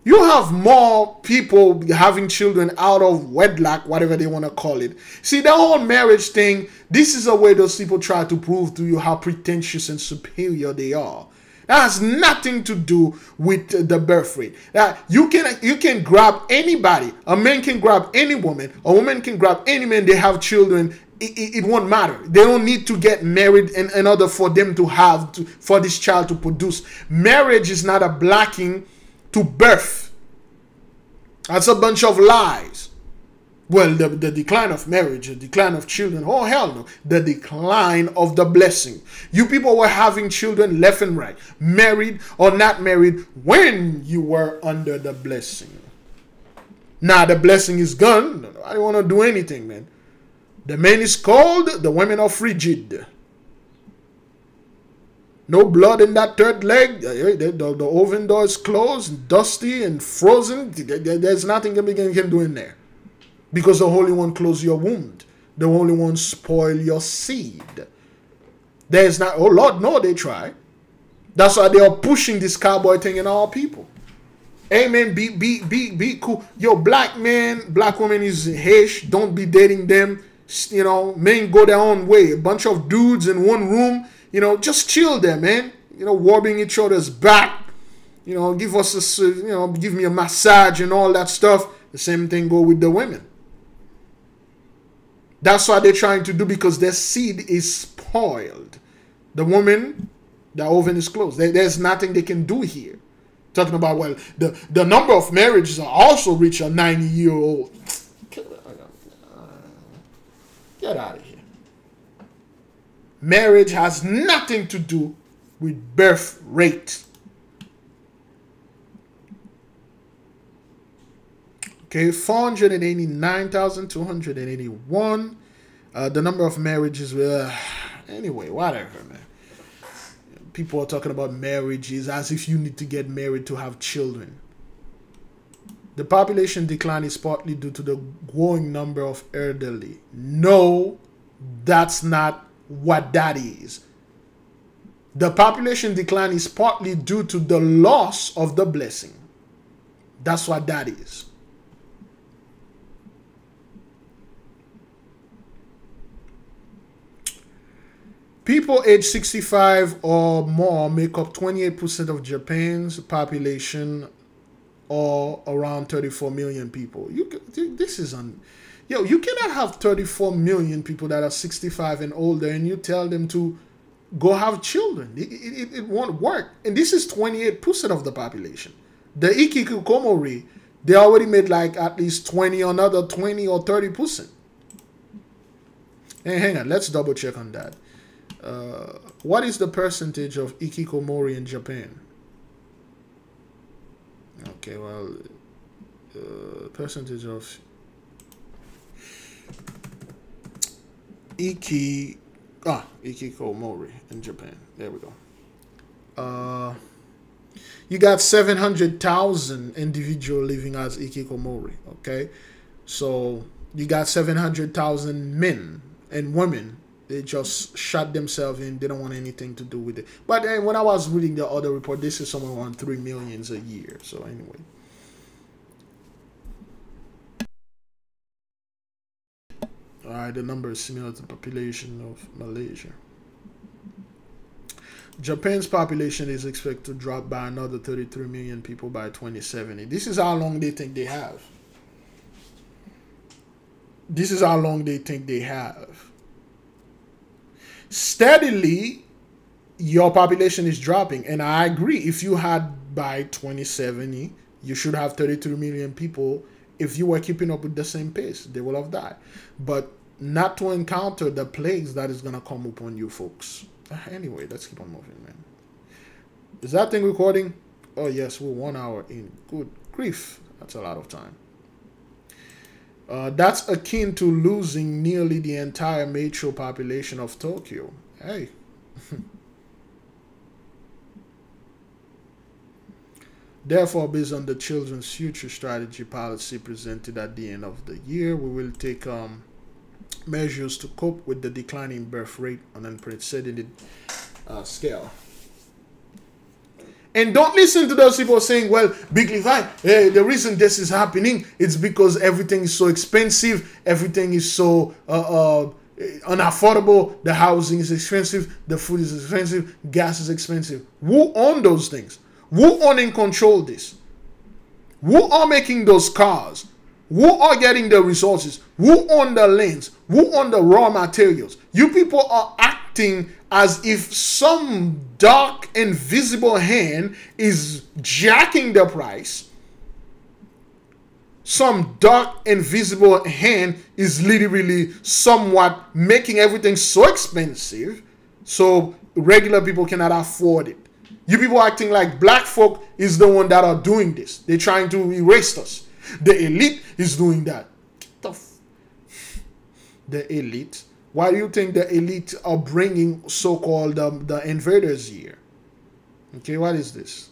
You have more people having children out of wedlock, whatever they want to call it. See, the whole marriage thing, this is a way those people try to prove to you how pretentious and superior they are. That has nothing to do with the birth rate. You can grab anybody. A man can grab any woman. A woman can grab any man. They have children. It won't matter. They don't need to get married in order for them for this child to produce. Marriage is not a blocking to birth. That's a bunch of lies. Well, the decline of marriage, the decline of children, oh hell no. The decline of the blessing. You people were having children left and right, married or not married, when you were under the blessing. Now the blessing is gone. I don't want to do anything, man. The man is cold, the women are frigid. No blood in that third leg. The oven door is closed, dusty and frozen. There's nothing you can do in there. Because the Holy One closed your wound. The Holy One spoil your seed. There's not, oh Lord, no, they try. That's why they are pushing this cowboy thing in our people. Amen. Be cool. Yo, black man, black woman is hash. Don't be dating them. Men go their own way. A bunch of dudes in one room. Just chill there, man. Warming each other's back. Give us a, give me a massage and all that stuff. The same thing go with the women. That's what they're trying to do because their seed is spoiled. The woman, the oven is closed. There's nothing they can do here. Talking about, well, the number of marriages are also reach a 90-year-old. Get out of here. Marriage has nothing to do with birth rate. Okay, 489,281. The number of marriages were... anyway, whatever, man. People are talking about marriages as if you need to get married to have children. The population decline is partly due to the growing number of elderly. No, that's not what that is. The population decline is partly due to the loss of the blessing. That's what that is. People aged 65 or more make up 28% of Japan's population, or around 34 million people. You cannot have 34 million people that are 65 and older and you tell them to go have children. It won't work. And this is 28% of the population. The ikikomori They already made like at least 20, another 20 or 30%. Hey, hang on, let's double check on that. What is the percentage of hikikomori in Japan? Okay, well, percentage of hikikomori in Japan. There we go. You got 700,000 individuals living as hikikomori. Okay, so you got 700,000 men and women. They just shut themselves in. They don't want anything to do with it. But when I was reading the other report, this is somewhere around 3 million a year. So anyway. All right, the number is similar to the population of Malaysia. Japan's population is expected to drop by another 33 million people by 2070. This is how long they think they have. This is how long they think they have. Steadily, your population is dropping. And I agree, if you had by 2070, you should have 33 million people. If you were keeping up with the same pace, they will have died. But not to encounter the plagues that is going to come upon you folks. Anyway, let's keep on moving, man. Is that thing recording? Oh, yes, we're 1 hour in. Good grief. That's a lot of time. That's akin to losing nearly the entire metro population of Tokyo. Hey. Therefore, based on the Children's Future Strategy policy presented at the end of the year, we will take measures to cope with the declining birth rate on an unprecedented scale. And don't listen to those people saying, well, Big Levi, the reason this is happening is because everything is so expensive, everything is so unaffordable, the housing is expensive, the food is expensive, gas is expensive. Who own those things? Who own and control this? Who are making those cars? Who are getting the resources? Who own the lands? Who own the raw materials? You people are acting as if some dark, invisible hand is jacking the price. Some dark, invisible hand is literally somewhat making everything so expensive so regular people cannot afford it. You people acting like black folk is the one that are doing this. They're trying to erase us. The elite is doing that. The elite? Why do you think the elite are bringing so-called the invaders here? Okay, what is this?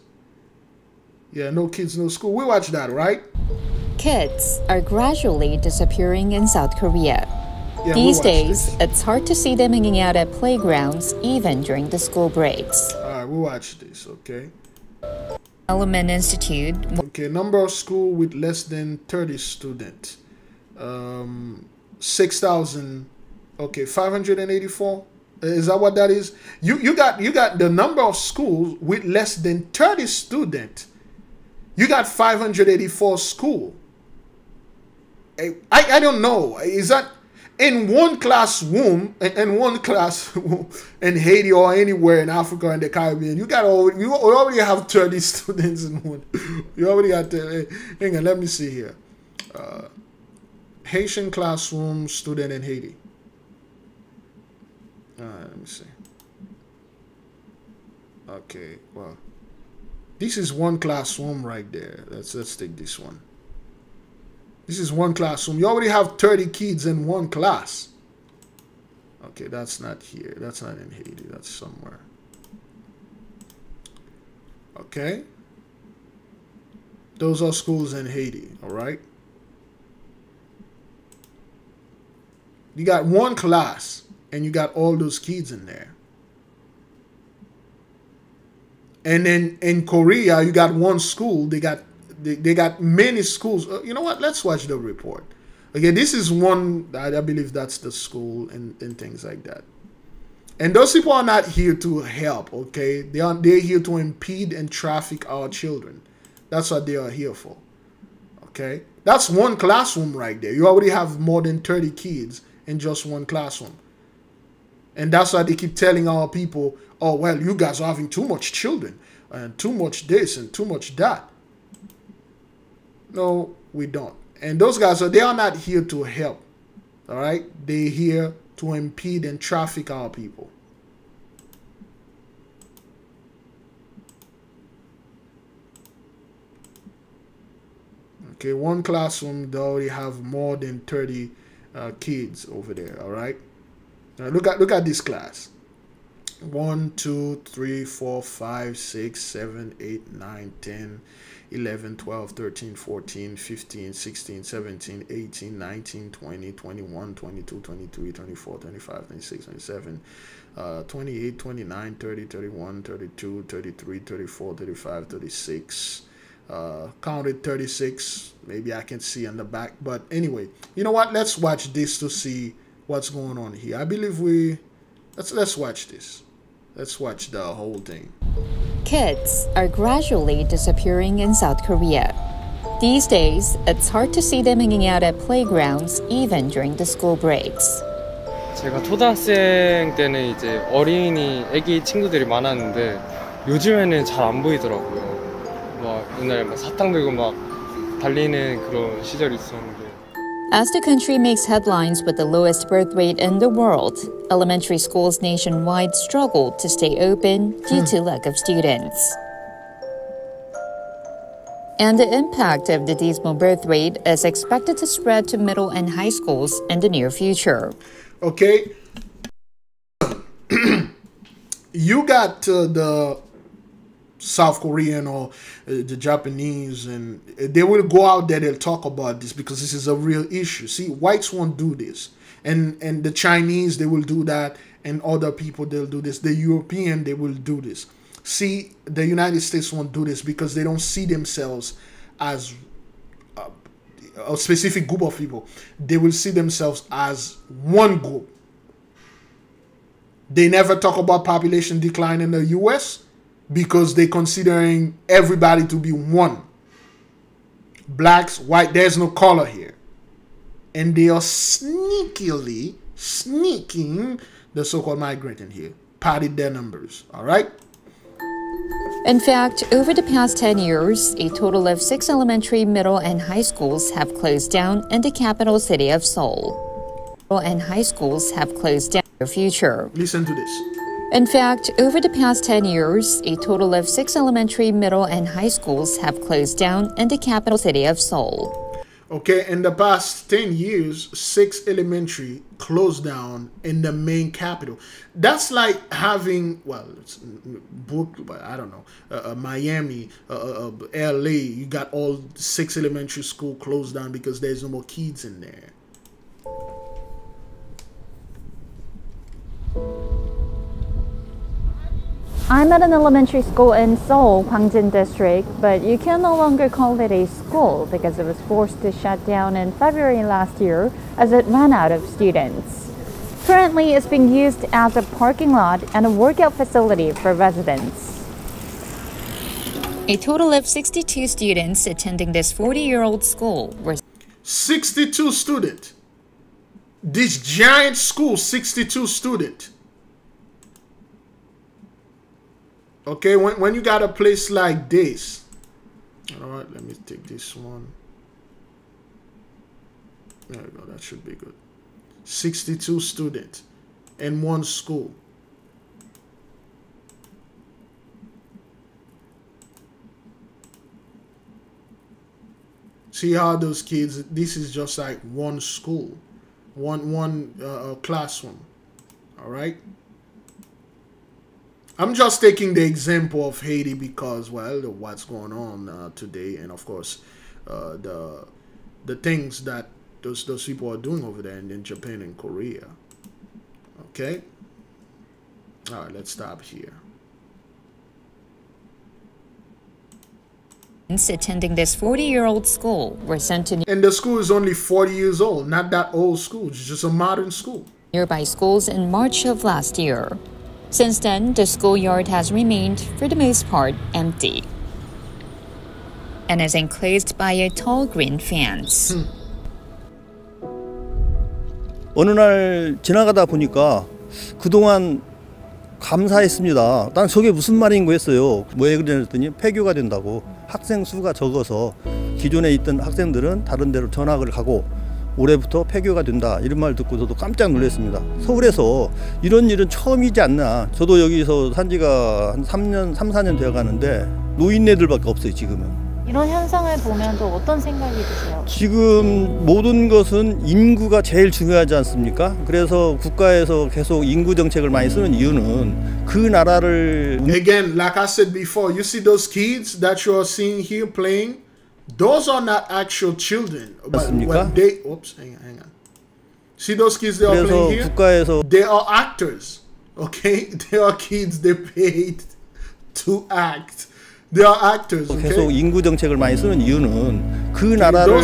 Yeah, no kids, no school. We watch that, right? Kids are gradually disappearing in South Korea. Yeah, These days, it's hard to see them hanging out at playgrounds even during the school breaks. All right, we watch this, okay? Element Institute. Okay, number of school with less than 30 students. 6,000. Okay, 584. Is that what that is? You got the number of schools with less than 30 students. You got 584 school. I don't know. Is that in one classroom in Haiti or anywhere in Africa and the Caribbean? You already have 30 students in one. You already got 30. Hang on, let me see here. Haitian classroom student in Haiti. Let me see. Okay, well, this is one classroom right there. Let's take this one. This is one classroom. You already have 30 kids in one class. Okay, that's not here. That's not in Haiti. That's somewhere. Okay. Those are schools in Haiti, all right? You got one class, and you got all those kids in there. And then in Korea, you got one school. They got many schools. You know what? Let's watch the report. Okay, this is one, I believe that's the school and things like that. And those people are not here to help, okay? They're here to impede and traffic our children. That's what they are here for, okay? That's one classroom right there. You already have more than 30 kids in just one classroom. And that's why they keep telling our people, oh, well, you guys are having too much children and too much this and too much that. No, we don't. And those guys, they are not here to help. All right? They're here to impede and traffic our people. Okay, one classroom, they already have more than 30 kids over there. All right? Now look at this class. 1, 2, 3, 4, 5, 6, 7, 8, 9, 10, 11, 12, 13, 14, 15, 16, 17, 18, 19, 20, 21, 22, 23, 24, 25, 26, 27, 28, 29, 30, 31, 32, 33, 34, 35, 36. Counted 36. Maybe I can see on the back. But anyway, you know what? Let's watch this to see what's going on here. I believe let's watch this. Let's watch the whole thing. Kids are gradually disappearing in South Korea. These days, it's hard to see them hanging out at playgrounds even during the school breaks. 제가 초등학생 때는 이제 어린이, 애기 친구들이 많았는데 요즘에는 잘 안 보이더라고요. 막 옛날에 막 사탕 들고 막 달리는 그런 시절이 있었는데. As the country makes headlines with the lowest birth rate in the world, elementary schools nationwide struggle to stay open due to lack of students. And the impact of the dismal birth rate is expected to spread to middle and high schools in the near future. Okay. You got the South Korean or the Japanese, and they will go out there, they'll talk about this because this is a real issue. See, whites won't do this, and the Chinese, they will do that, and other people, they'll do this. The European, they will do this. See, the United States won't do this because they don't see themselves as a specific group of people. They will see themselves as one group. They never talk about population decline in the US because they're considering everybody to be one. Blacks, white, there's no color here. And they are sneaking the so-called migrant in here, padded their numbers, all right? In fact, over the past 10 years, a total of 6 elementary, middle, and high schools have closed down in the capital city of Seoul. And high schools have closed down in the future. Listen to this. In fact, over the past 10 years, a total of 6 elementary, middle, and high schools have closed down in the capital city of Seoul. Okay, in the past 10 years, 6 elementary closed down in the main capital. That's like having, well, it's Brooklyn, I don't know, Miami, LA. You got all 6 elementary school closed down because there's no more kids in there. I'm at an elementary school in Seoul, Gwangjin district, but you can no longer call it a school because it was forced to shut down in February last year as it ran out of students. Currently, it's being used as a parking lot and a workout facility for residents. A total of 62 students attending this 40-year-old school were 62 students. This giant school, 62 students. Okay, when you got a place like this, all right, let me take this one. There we go, that should be good. 62 students in one school. See how those kids, this is just like one school, one classroom, all right? I'm just taking the example of Haiti because, well, what's going on today, and of course, the things that those people are doing over there in Japan and Korea. Okay. All right, let's stop here. Attending this 40-year-old school were sent to and the school is only 40 years old, not that old school. It's just a modern school. Nearby schools in March of last year. Since then, the schoolyard has remained, for the most part, empty and is enclosed by a tall green fence. 어느 날 지나가다 보니까 그동안 감사했습니다. 난 저게 무슨 말인 거였어요. 왜 그랬더니 폐교가 된다고. 학생 수가 적어서 기존에 있던 학생들은 다른 데로 전학을 가고 올해부터 폐교가 된다 이런 말 듣고 저도 깜짝 놀랐습니다. 서울에서 이런 일은 처음이지 않나. 저도 여기서 산 지가 한 3년, 3, 4년 되어 가는데 노인네들밖에 없어요 지금은. 이런 현상을 보면 또 어떤 생각이 드세요? 지금 모든 것은 인구가 제일 중요하지 않습니까? 그래서 국가에서 계속 인구 정책을 많이 쓰는 이유는 그 나라를 Again, like I said before, you see those kids that you are seeing here playing? Those are not actual children. But when they, oops, hang on. See those kids they are playing here? 국가에서 They are actors. Okay? They are kids they paid to act. They are actors. Okay? 계속 인구 정책을 많이 쓰는 이유는 그 나라를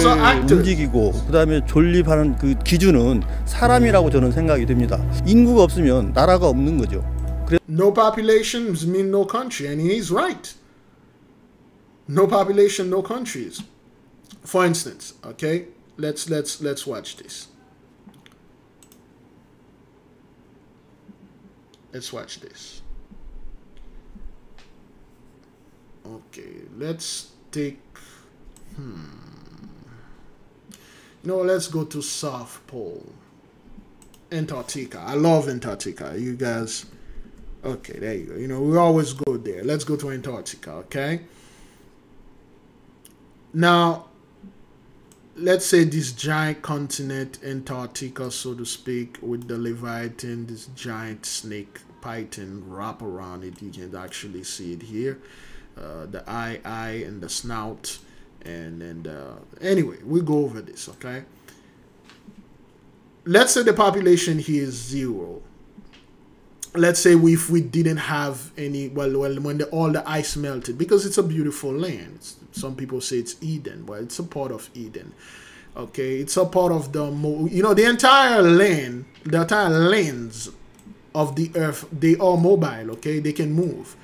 움직이고 그다음에 존립하는 그 기준은 사람이라고 저는 생각이 됩니다. 인구가 없으면 나라가 없는 거죠. No population means no country, and he's right. No population, no countries. For instance, okay, let's watch this. Let's watch this. Okay, let's take. No, let's go to South Pole, Antarctica. I love Antarctica. You guys. Okay, there you go. You know, we always go there. Let's go to Antarctica, okay? Now, let's say this giant continent, Antarctica, so to speak, with the Leviathan, this giant snake python wrap around it. You can actually see it here. The eye and the snout. And then, anyway, we go over this, okay? Let's say the population here is 0. Let's say if we didn't have any, well when all the ice melted, because it's a beautiful land. Some people say it's Eden, but it's a part of Eden. Okay, it's a part of the, you know, the entire land, the entire lands of the earth, they are mobile, okay? They can move.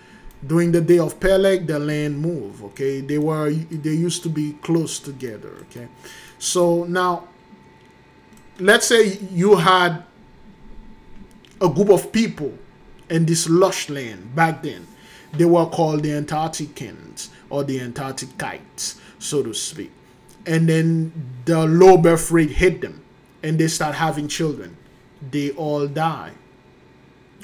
During the day of Peleg, the land moved, okay? They used to be close together, okay? So now, let's say you had a group of people in this lush land back then. They were called the Antarcticans or the Antarctikites, so to speak. And then the low birth rate hit them and they start having children. They all die.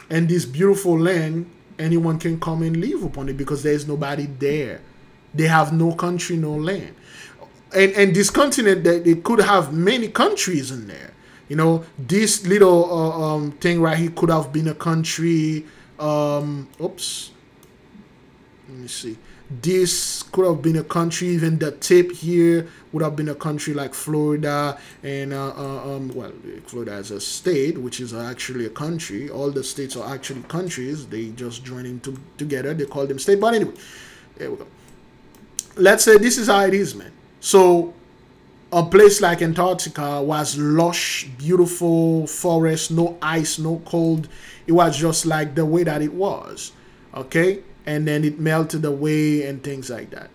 And this beautiful land, anyone can come and live upon it because there's nobody there. They have no country, no land. And this continent, it could have many countries in there. You know, this little thing right here could have been a country. Oops. Let me see. This could have been a country. Even the tip here would have been a country like Florida. And, well, Florida is a state, which is actually a country. All the states are actually countries. They just join in together. They call them state. But anyway, there we go. Let's say this is how it is, man. So a place like Antarctica was lush, beautiful forest, no ice, no cold. It was just like the way that it was, okay? And then it melted away and things like that.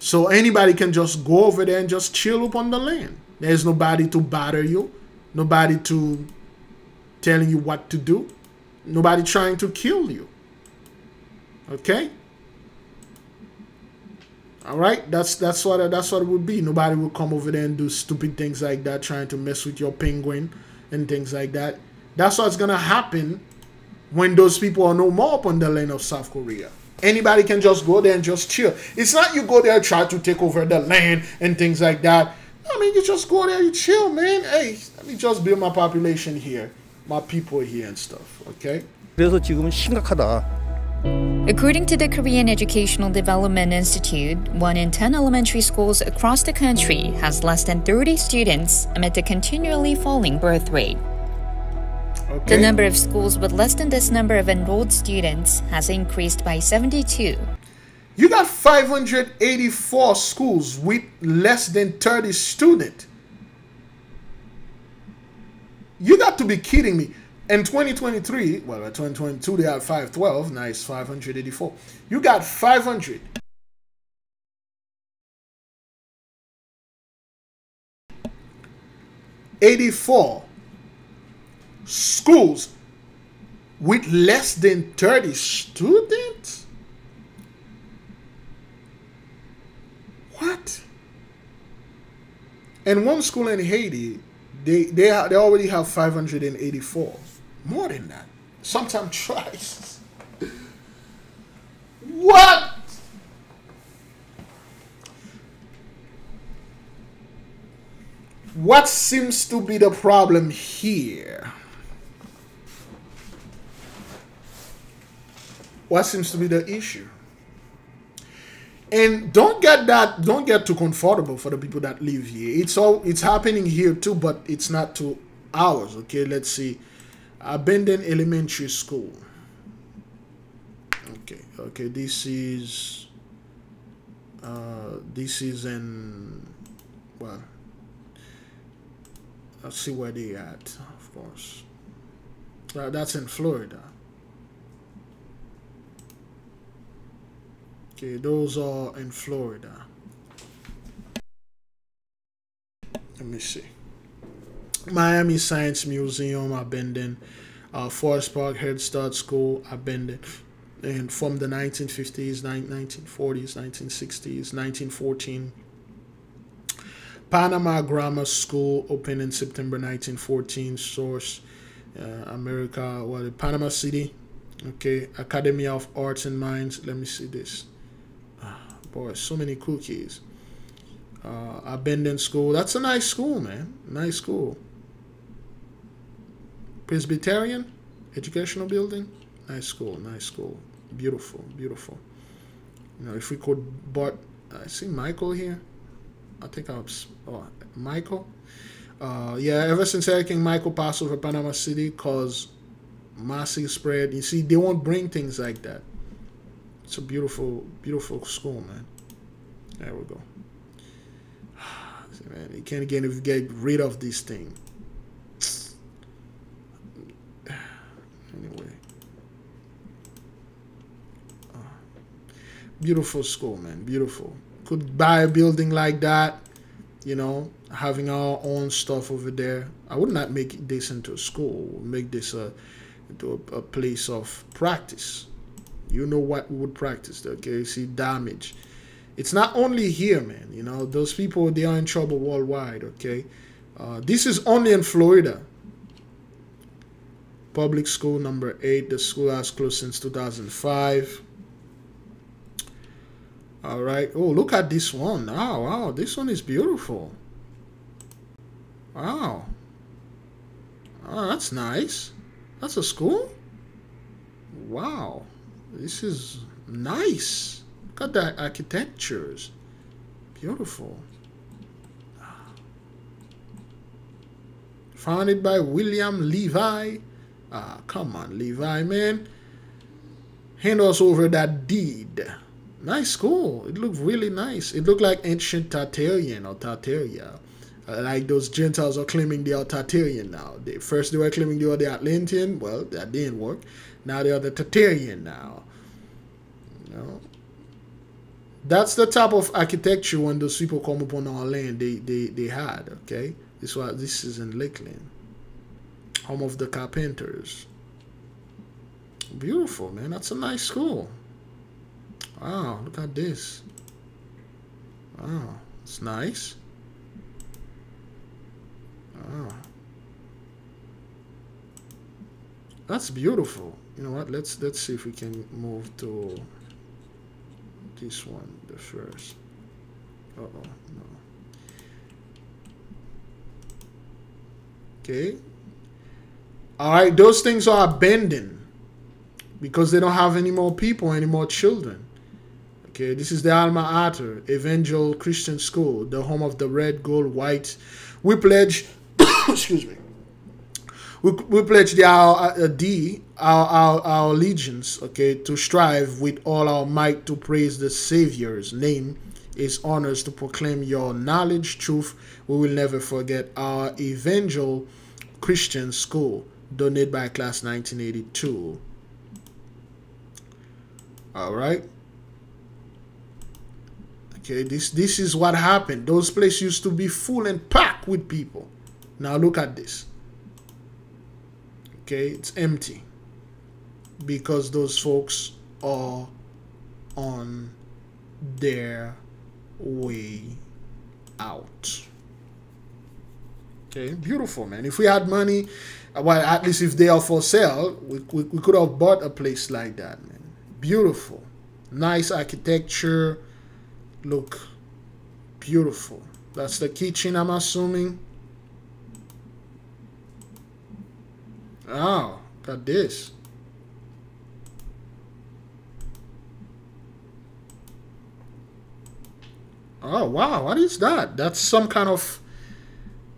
So anybody can just go over there and just chill upon the land. There's nobody to bother you, nobody to telling you what to do, nobody trying to kill you, okay? All right, that's what it would be. Nobody will come over there and do stupid things like that, trying to mess with your penguin and things like that. That's what's gonna happen when those people are no more upon the land of South Korea. Anybody can just go there and just chill. It's not you go there and try to take over the land and things like that. I mean, you just go there, you chill, man. Hey, let me just build my population here, my people here and stuff. Okay. 그래서 지금은 심각하다. According to the Korean Educational Development Institute, 1 in 10 elementary schools across the country has less than 30 students amid the continually falling birth rate. Okay. The number of schools with less than this number of enrolled students has increased by 72. You got 584 schools with less than 30 students. You got to be kidding me. In 2023, well, in 2022, they had 512. Now it's 584. You got 584 schools with less than 30 students? What? And one school in Haiti, they already have 584. More than that. Sometimes twice. What? What seems to be the problem here? What seems to be the issue? And don't get too comfortable for the people that live here. It's happening here too, but it's not to ours. Okay, let's see. Abandoned elementary school. Okay, this is in, well, let's see where they at, of course. That's in Florida. Okay, those are in Florida. Let me see. Miami Science Museum, abandoned. Forest Park Head Start School, abandoned. And from the 1950s, 1940s, 1960s, 1914. Panama Grammar School, opened in September 1914. Source, America, well, Panama City. Okay, Academy of Arts and Mines. Let me see this. Boy, so many cookies. Abandoned school. That's a nice school, man. Nice school. Presbyterian Educational Building. Nice school. Nice school. Beautiful. Beautiful. You know, if we could, but I see Michael here. I think I was, Michael. Yeah, ever since Hurricane Michael passed over Panama City, caused massive spread. You see, they won't bring things like that. It's a beautiful, beautiful school, man. There we go. See, man, you can't get rid of this thing. Anyway. Beautiful school, man. Beautiful. Could buy a building like that, you know, having our own stuff over there. I would not make this into a school. Make this into a place of practice. You know what we would practice, okay? See, damage. It's not only here, man. You know, those people, they are in trouble worldwide, okay? This is only in Florida. Public school number 8. The school has closed since 2005. All right. Oh, look at this one. Oh, wow. This one is beautiful. Wow. Oh, that's nice. That's a school? Wow. This is nice. Look at that architectures. Beautiful. Founded by William Levi. Come on, Levi, man. Hand us over that deed. Nice school. It looked really nice. It looked like ancient Tartarian or Tartaria. Like those Gentiles are claiming they are Tartarian now. First they were claiming they were the Atlantean. Well, that didn't work. Now they are the Tartarian now. You know? That's the type of architecture when those people come upon our land they had, okay? This is in Lakeland. Home of the Carpenters. Beautiful, man. That's a nice school. Wow, look at this. Wow, it's nice. Wow. That's beautiful. You know what? Let's see if we can move to this one, the first. No. Okay. All right, those things are abandoned because they don't have any more people, any more children. Okay, this is the Alma Mater Evangel Christian School, the home of the red, gold, white. We pledge, excuse me. We pledge our allegiance, okay, to strive with all our might to praise the Savior's name. Is honors to proclaim your knowledge, truth. We will never forget our Evangel Christian School, donated by class 1982. All right. Okay, this is what happened. Those places used to be full and packed with people. Now look at this. Okay, it's empty because those folks are on their way out. Okay, beautiful, man. If we had money, well, at least if they are for sale, we could have bought a place like that, man. Beautiful. Nice architecture. Look, beautiful. That's the kitchen, I'm assuming. Oh, got this. Oh, wow. What is that? That's some kind of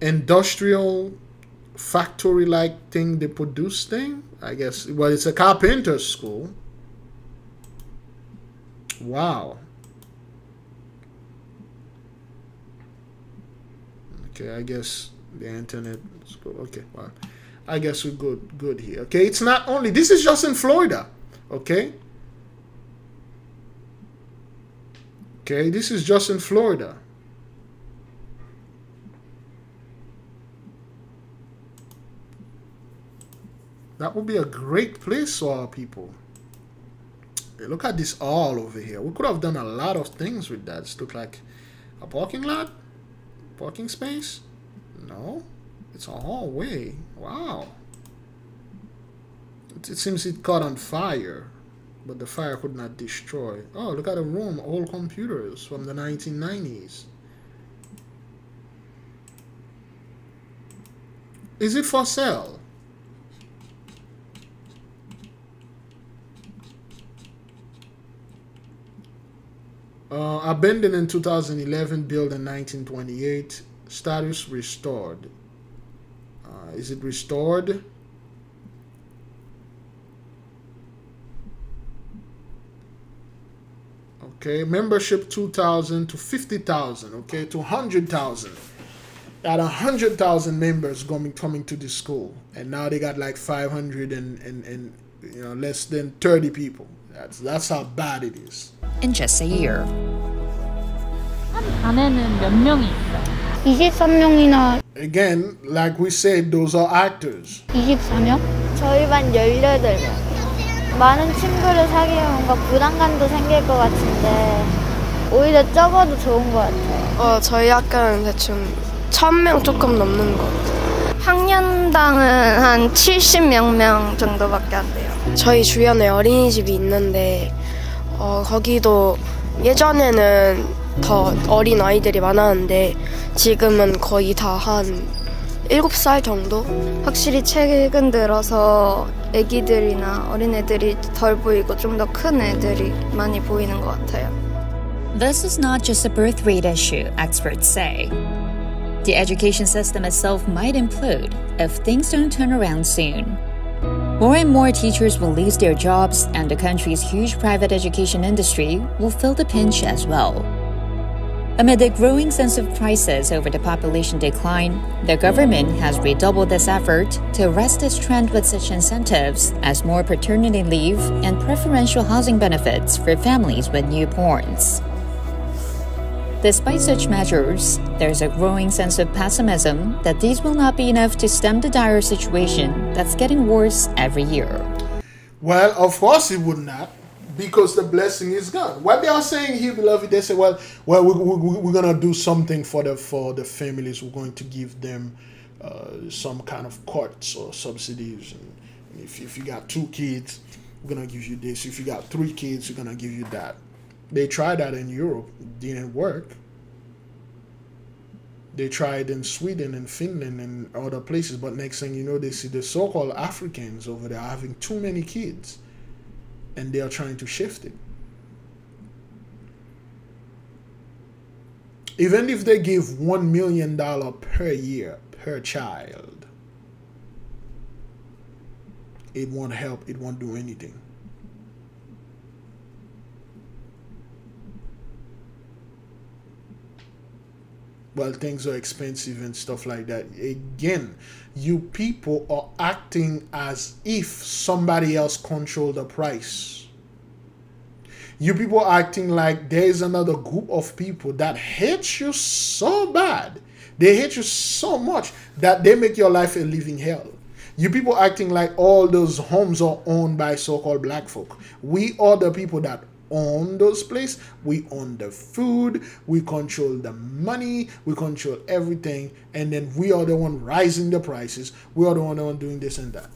industrial factory-like thing they produce thing, I guess. Well, it's a carpenter school. Wow. Okay, I guess the internet is good. Okay, well, I guess we're good here. Okay, it's not only, this is just in Florida. Okay. Okay, this is just in Florida. That would be a great place for our people. Hey, look at this all over here. We could have done a lot of things with that. It looks like a parking lot, parking space. No, it's a hallway. Wow. It seems it caught on fire, but the fire could not destroy. Oh, look at the room. Old computers from the 1990s. Is it for sale? Abandoned in 2011, built in 1928. Status restored. Is it restored? Okay, membership 2,000 to 50,000. Okay, to 100,000. Got 100,000 members coming to the school, and now they got like 500 and you know, less than 30 people. That's how bad it is. In just a year. 한 반에는 몇 명이 있어요? 23명이나. Again, like we said, those are actors. 24명? 저희 반 18명. 많은 친구를 사귀면 뭔가 부담감도 생길 것 같은데 오히려 적어도 좋은 것 같아요. 저희 학교는 대충 1000명 조금 넘는 것 같아요. 학년당은 한 70몇 명 정도밖에 안 돼요. 저희 주변에 어린이집이 있는데 거기도 예전에는 더 어린 아이들이 많았는데 지금은 거의 다 한 7살 정도? 확실히 최근 들어서 애기들이나 어린애들이 덜 보이고 좀 더 큰 애들이 많이 보이는 것 같아요. This is not just a birth rate issue, experts say. The education system itself might implode if things don't turn around soon. More and more teachers will lose their jobs, and the country's huge private education industry will feel the pinch as well. Amid a growing sense of crisis over the population decline, the government has redoubled its effort to arrest this trend with such incentives as more paternity leave and preferential housing benefits for families with newborns. Despite such measures, there's a growing sense of pessimism that these will not be enough to stem the dire situation that's getting worse every year. Well, of course it would not, because the blessing is gone. What they are saying here, beloved, they say, well, we're going to do something for the families. We're going to give them some kind of cuts or subsidies. And if you got 2 kids, we're going to give you this. If you got 3 kids, we're going to give you that. They tried that in Europe. It didn't work. They tried in Sweden and Finland and other places. But next thing you know, they see the so-called Africans over there having too many kids. And they are trying to shift it. Even if they give $1 million per year per child, it won't help. It won't do anything. Well, things are expensive and stuff like that. Again, you people are acting as if somebody else controlled the price. You people are acting like there is another group of people that hate you so bad. They hate you so much that they make your life a living hell. You people acting like all those homes are owned by so-called black folk. We are the people that own those places. We own the food. We control the money. We control everything. And then we are the one rising the prices. We are the one doing this and that.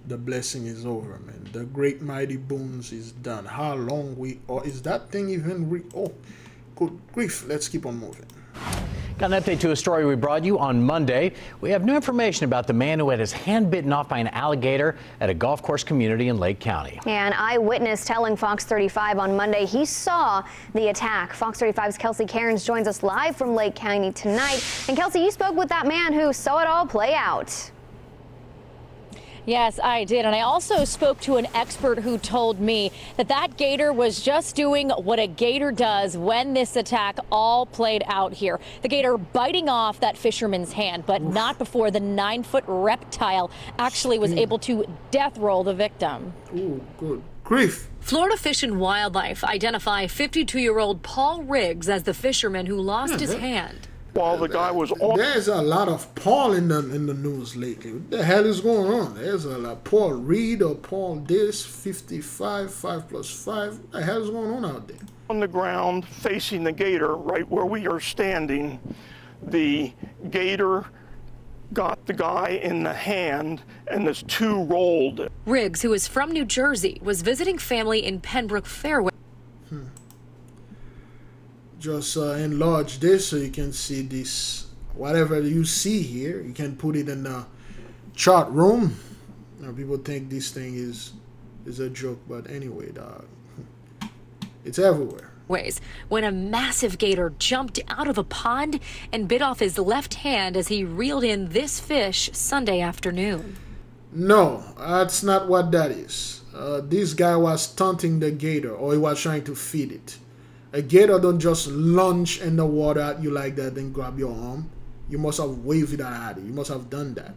The blessing is over, man. The great mighty boons is done. How long is that thing even oh, good grief. Let's keep on moving. Got an update to a story we brought you on Monday. We have new information about the man who had his hand bitten off by an alligator at a golf course community in Lake County. An eyewitness telling Fox 35 on Monday he saw the attack. Fox 35's Kelsey Cairns joins us live from Lake County tonight. And Kelsey, you spoke with that man who saw it all play out. Yes, I did. And I also spoke to an expert who told me that that gator was just doing what a gator does when this attack all played out here. The gator biting off that fisherman's hand, but not before the 9-foot reptile actually was able to death roll the victim. Ooh, good grief. Florida Fish and Wildlife identify 52-year-old Paul Riggs as the fisherman who lost his hand. While the guy was on. There's a lot of Paul in the news lately. What the hell is going on? There's a lot. Paul Reed or Paul this, 55, 5 plus 5. What the hell is going on out there? On the ground facing the gator, right where we are standing, the gator got the guy in the hand and this 2 rolled. Riggs, who is from New Jersey, was visiting family in Pembroke Fairway. Just enlarge this so you can see this. Whatever you see here, you can put it in the chart room. Now, people think this thing is a joke, but anyway, dog, it's everywhere. When a massive gator jumped out of a pond and bit off his left hand as he reeled in this fish Sunday afternoon. No, that's not what that is. This guy was taunting the gator, or he was trying to feed it. A gator don't just lunge in the water at you like that and grab your arm. You must have waved it at it. You must have done that.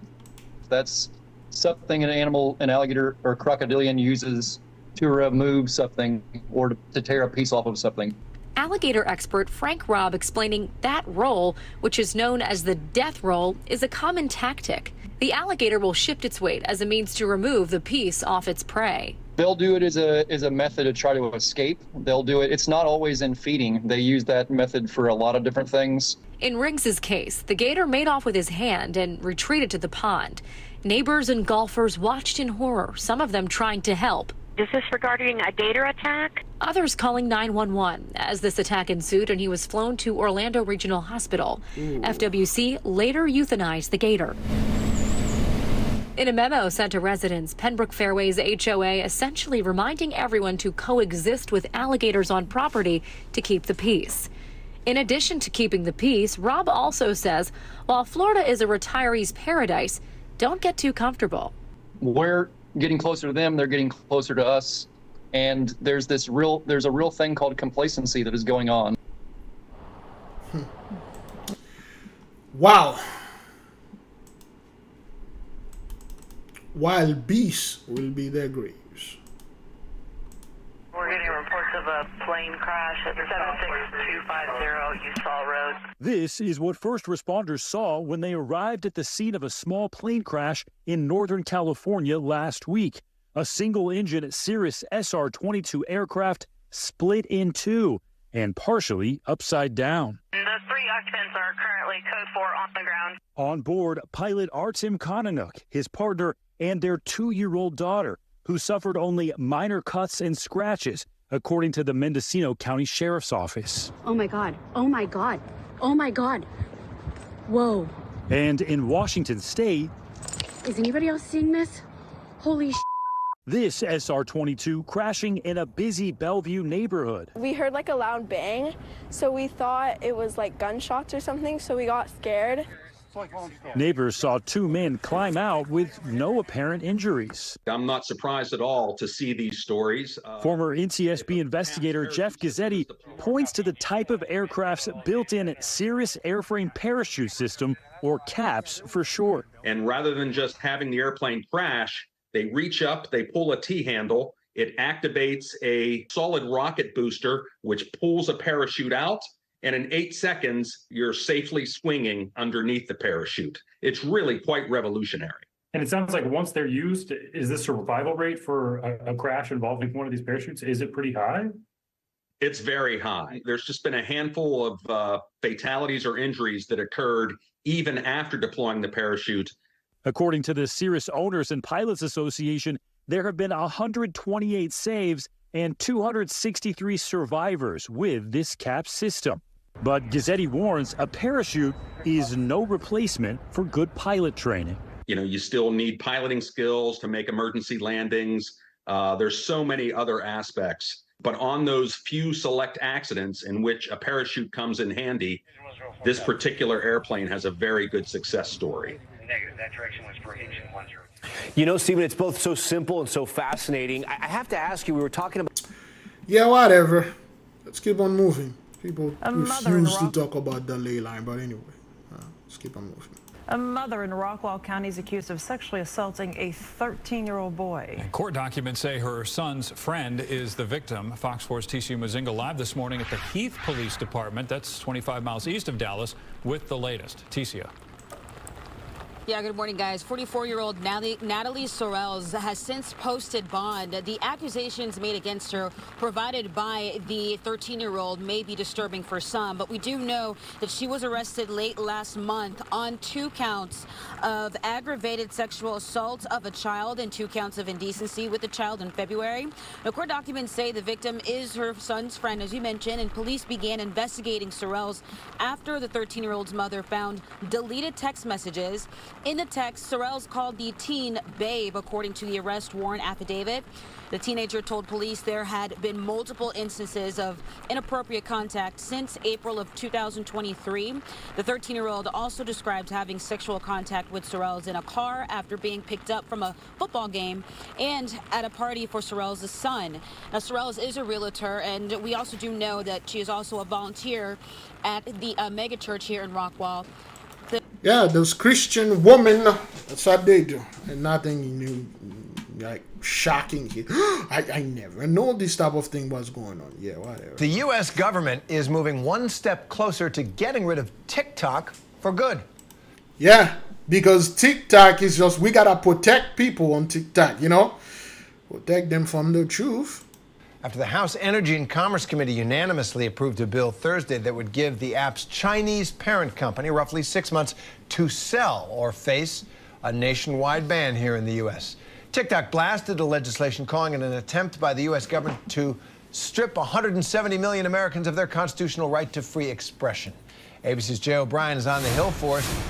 That's something an alligator or crocodilian uses to remove something or to tear a piece off of something. Alligator expert Frank Robb explaining that roll, which is known as the death roll, is a common tactic. The alligator will shift its weight as a means to remove the piece off its prey. They'll do it as a method to try to escape. They'll do it. It's not always in feeding. They use that method for a lot of different things. In Riggs's case, the gator made off with his hand and retreated to the pond. Neighbors and golfers watched in horror, some of them trying to help. Is this regarding a gator attack? Others calling 911 as this attack ensued and he was flown to Orlando Regional Hospital. FWC later euthanized the gator. In a memo sent to residents, Pembroke Fairway's HOA essentially reminding everyone to coexist with alligators on property to keep the peace. In addition to keeping the peace, Rob also says, while Florida is a retiree's paradise, don't get too comfortable. We're getting closer to them, they're getting closer to us, and there's a real thing called complacency that is going on. Wow. Wild beasts will be their graves. We're getting reports of a plane crash at 76250 Usall Road. This is what first responders saw when they arrived at the scene of a small plane crash in Northern California last week. A single-engine Cirrus SR-22 aircraft split in two and partially upside down. The 3 occupants are currently code 4 on the ground. On board, pilot Artem Kononuk, his partner, and their 2-year-old daughter, who suffered only minor cuts and scratches, according to the Mendocino County Sheriff's Office. Oh my God, oh my God, oh my God. Whoa. And in Washington State... Is anybody else seeing this? Holy sh**. This SR-22 crashing in a busy Bellevue neighborhood. We heard like a loud bang, so we thought it was like gunshots or something, so we got scared. Neighbors saw 2 men climb out with no apparent injuries. I'm not surprised at all to see these stories. Former NTSB investigator Jeff Gazzetti points to the type of aircraft's built-in Cirrus airframe parachute system, or CAPS for short. And rather than just having the airplane crash, they reach up, they pull a T-handle, It activates a solid rocket booster, which pulls a parachute out, and in 8 seconds, you're safely swinging underneath the parachute. It's really quite revolutionary. And it sounds like once they're used, is the survival rate for a crash involving one of these parachutes, is it pretty high? It's very high. There's just been a handful of fatalities or injuries that occurred even after deploying the parachute. According to the Cirrus Owners and Pilots Association, there have been 128 saves and 263 survivors with this CAP system. But Gazzetti warns a parachute is no replacement for good pilot training. You know, you still need piloting skills to make emergency landings. There's so many other aspects. But on those few select accidents in which a parachute comes in handy, this particular airplane has a very good success story. Negative. That direction was for engine 10. You know, Stephen, it's both so simple and so fascinating. I have to ask you, we were talking about... Yeah, whatever. Let's keep on moving. People refuse to talk about the ley line, but anyway, let's keep on moving. A mother in Rockwall County is accused of sexually assaulting a 13-year-old boy. Court documents say her son's friend is the victim. Fox 4's TCU Mazinga live this morning at the Heath Police Department. That's 25 miles east of Dallas with the latest. TCU. Yeah, good morning, guys. 44-year-old Natalie Sorrells has since posted bond. The accusations made against her provided by the 13-year-old may be disturbing for some, but we do know that she was arrested late last month on 2 counts of aggravated sexual assault of a child and 2 counts of indecency with the child in February. Now, court documents say the victim is her son's friend, as you mentioned, and police began investigating Sorrells after the 13-year-old's mother found deleted text messages. In the text, Sorrells called the teen babe, according to the arrest warrant affidavit. The teenager told police there had been multiple instances of inappropriate contact since April of 2023. The 13-year-old also described having sexual contact with Sorrells in a car after being picked up from a football game and at a party for Sorrells' son. Now, Sorrells is a realtor, and we also do know that she is also a volunteer at the mega church here in Rockwall. Yeah, those Christian women, that's what they do. And nothing new, like shocking here. I never know this type of thing was going on. Yeah, whatever. The U.S. government is moving one step closer to getting rid of TikTok for good. Yeah, because TikTok is just, we got to protect people on TikTok, you know? Protect them from the truth. After the House Energy and Commerce Committee unanimously approved a bill Thursday that would give the app's Chinese parent company roughly 6 months to sell or face a nationwide ban here in the U.S. TikTok blasted the legislation, calling it an attempt by the U.S. government to strip 170 million Americans of their constitutional right to free expression. ABC's Jay O'Brien is on the Hill for us.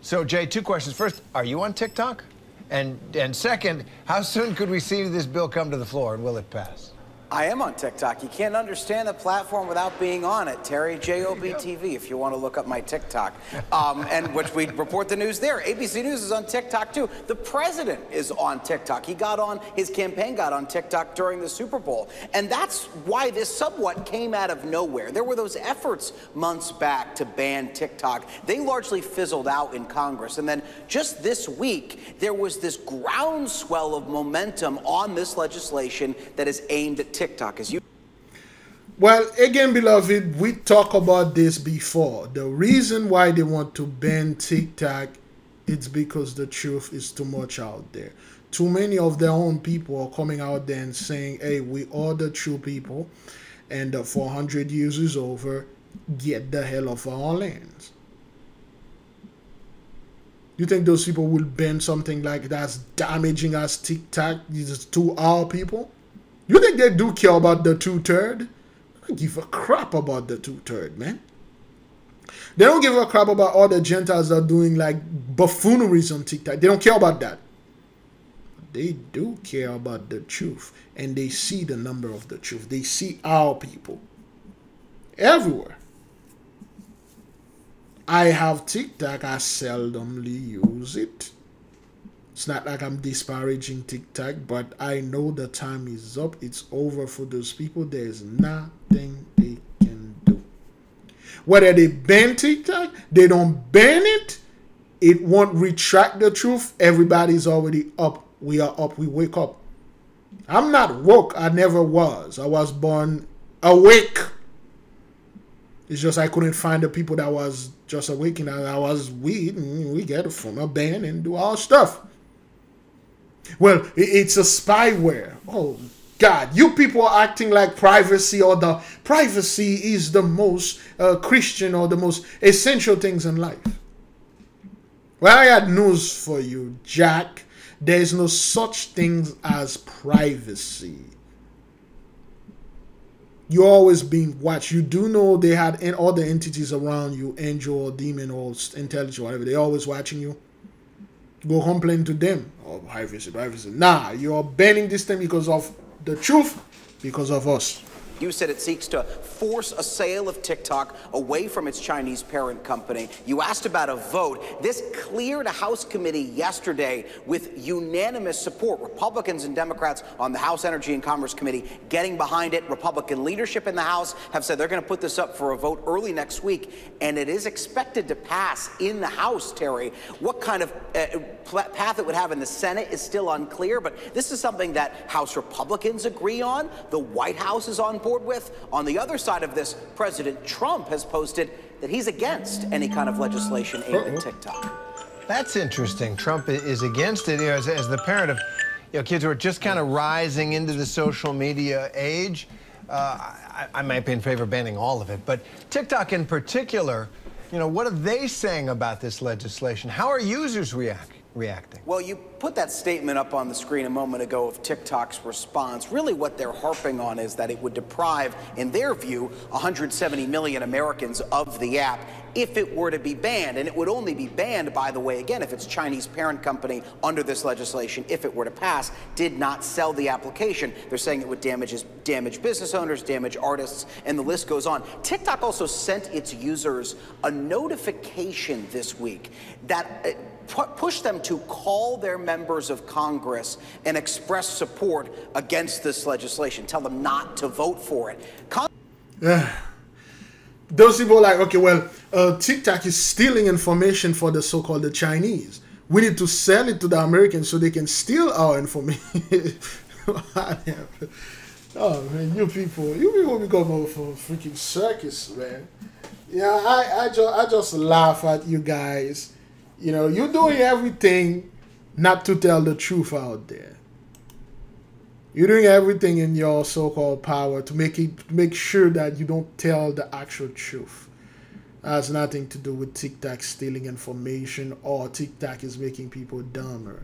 So, Jay, 2 questions. First, are you on TikTok? And second, how soon could we see this bill come to the floor, and will it pass? I am on TikTok. You can't understand the platform without being on it. Terry, JOBTV, if you want to look up my TikTok. And which we report the news there. ABC News is on TikTok, too. The president is on TikTok. His campaign got on TikTok during the Super Bowl. And that's why this somewhat came out of nowhere. There were those efforts months back to ban TikTok. They largely fizzled out in Congress. And then just this week, there was this groundswell of momentum on this legislation that is aimed at TikTok. Well, again, beloved, we talked about this before. The reason why they want to ban TikTok, it's because the truth is too much out there. Too many of their own people are coming out there and saying, hey, we are the true people, and the 400 years is over. Get the hell off our lands. You think those people will ban something like that's damaging us TikTok to our people? You think they do care about the 2/3? They don't give a crap about the 2/3, man. They don't give a crap about all the Gentiles that are doing like buffooneries on TikTok. They don't care about that. They do care about the truth. And they see the number of the truth. They see our people everywhere. I have TikTok. I seldomly use it. It's not like I'm disparaging TikTok, but I know the time is up. It's over for those people. There's nothing they can do. Whether they ban TikTok, they don't ban it, it won't retract the truth. Everybody's already up. We are up. We wake up. I'm not woke. I never was. I was born awake. It's just I couldn't find the people that was just awake, and I was weed, and we get it from a band and do all stuff. Well, it's a spyware. Oh, God. You people are acting like privacy or the privacy is the most Christian or the most essential things in life. Well, I got news for you, Jack. There is no such thing as privacy. You're always being watched. You do know they had all the entities around you, angel or demon or intelligence or whatever. They're always watching you. Go complain to them. Oh, privacy, privacy. Nah, you're banning this thing because of the truth, because of us. You said it seeks to force a sale of TikTok away from its Chinese parent company. You asked about a vote. This cleared a House committee yesterday with unanimous support. Republicans and Democrats on the House Energy and Commerce Committee getting behind it. Republican leadership in the House have said they're going to put this up for a vote early next week, and it is expected to pass in the House, Terry. What kind of path it would have in the Senate is still unclear, but this is something that House Republicans agree on. The White House is on board with. On the other side of this, President Trump has posted that he's against any kind of legislation aimed at TikTok. That's interesting. Trump is against it, as the parent of kids who are just kind of rising into the social media age. I might be in favor of banning all of it, but TikTok in particular, what are they saying about this legislation? How are users reacting? Well, you put that statement up on the screen a moment ago of TikTok's response. Really what they're harping on is that it would deprive, in their view, 170 million Americans of the app if it were to be banned. And it would only be banned, by the way, again, if its Chinese parent company under this legislation, if it were to pass, did not sell the application. They're saying it would damage business owners, damage artists, and the list goes on. TikTok also sent its users a notification this week that push them to call their members of Congress and express support against this legislation. Tell them not to vote for it. Those people are like, okay, well, TikTok is stealing information for the so-called the Chinese. We need to sell it to the Americans so they can steal our information. Oh, man, you people become a freaking circus, man. Yeah, I just laugh at you guys. You're doing everything not to tell the truth out there. You're doing everything in your so-called power to make sure that you don't tell the actual truth. That has nothing to do with TikTok stealing information or TikTok is making people dumber.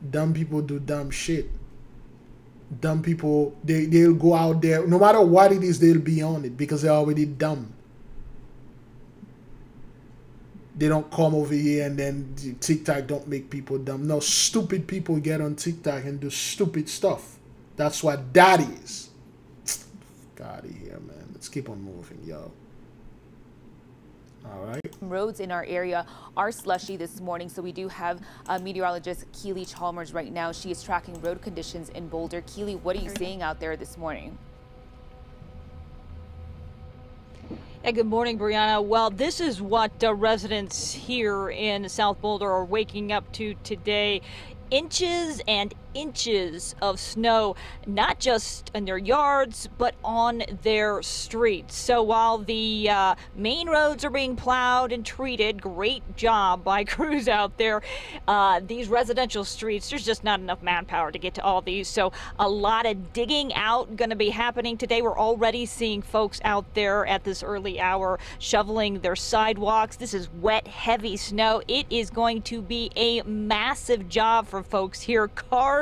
Dumb people do dumb shit. Dumb people, they'll go out there, no matter what it is, they'll be on it because they're already dumb. They don't come over here and then TikTok don't make people dumb. No, stupid people get on TikTok and do stupid stuff. That's what that is. Get out of here, man. Let's keep on moving, yo. All right. Roads in our area are slushy this morning, so we do have meteorologist Keely Chalmers right now. She is tracking road conditions in Boulder. Keely, what are you seeing out there this morning? Yeah, good morning, Brianna. Well, this is what residents here in South Boulder are waking up to today. Inches and inches of snow, not just in their yards, but on their streets. So while the main roads are being plowed and treated, great job by crews out there, these residential streets, there's just not enough manpower to get to all these. So a lot of digging out going to be happening today. We're already seeing folks out there at this early hour shoveling their sidewalks. This is wet, heavy snow. It is going to be a massive job for folks here. Cars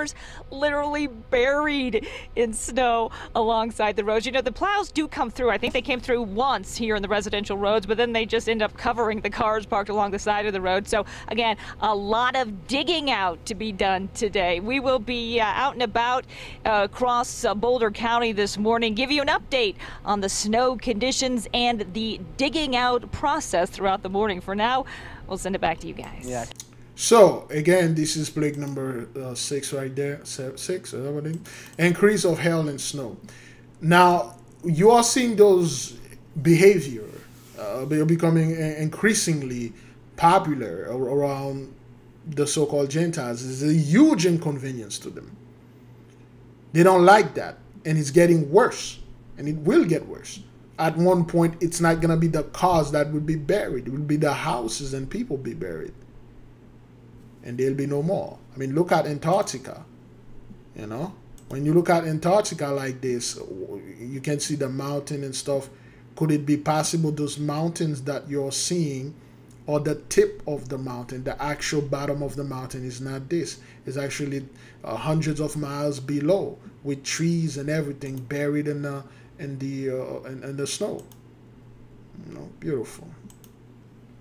literally buried in snow alongside the roads. The plows do come through. I think they came through once here in the residential roads, but then they just end up covering the cars parked along the side of the road. So again, a lot of digging out to be done today. We will be out and about across Boulder County this morning, give you an update on the snow conditions and the digging out process throughout the morning. For now, we'll send it back to you guys. Yeah. So, again, this is plague number 6 right there. 6, is that what it is? Increase of hail and snow. Now, you are seeing those behavior becoming increasingly popular around the so-called Gentiles. It's a huge inconvenience to them. They don't like that. And it's getting worse. And it will get worse. At one point, it's not going to be the cars that will be buried. It will be the houses and people be buried. And there'll be no more. I mean, look at Antarctica. You know? When you look at Antarctica like this, you can see the mountain and stuff. Could it be possible those mountains that you're seeing, or the tip of the mountain, the actual bottom of the mountain is not this. It's actually hundreds of miles below, with trees and everything buried in the snow. You know, beautiful.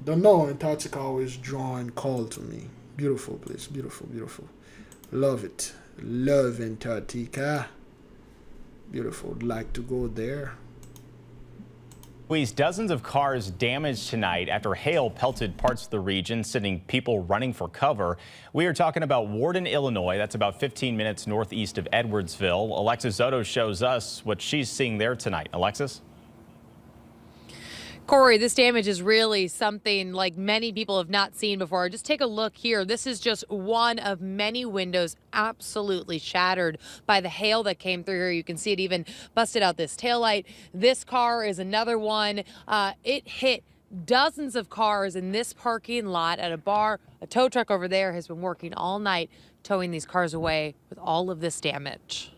Don't know, Antarctica always drawing call to me. Beautiful place, beautiful, beautiful. Love it. Love Antarctica. Beautiful. Would like to go there. Dozens of cars damaged tonight after hail pelted parts of the region, sending people running for cover. We are talking about Warden, Illinois. That's about 15 minutes northeast of Edwardsville. Alexis Soto shows us what she's seeing there tonight. Alexis? Corey, this damage is really something like many people have not seen before. Just take a look here. This is just one of many windows absolutely shattered by the hail that came through here. You can see it even busted out this taillight. This car is another one. It hit dozens of cars in this parking lot at a bar. A tow truck over there has been working all night towing these cars away with all of this damage.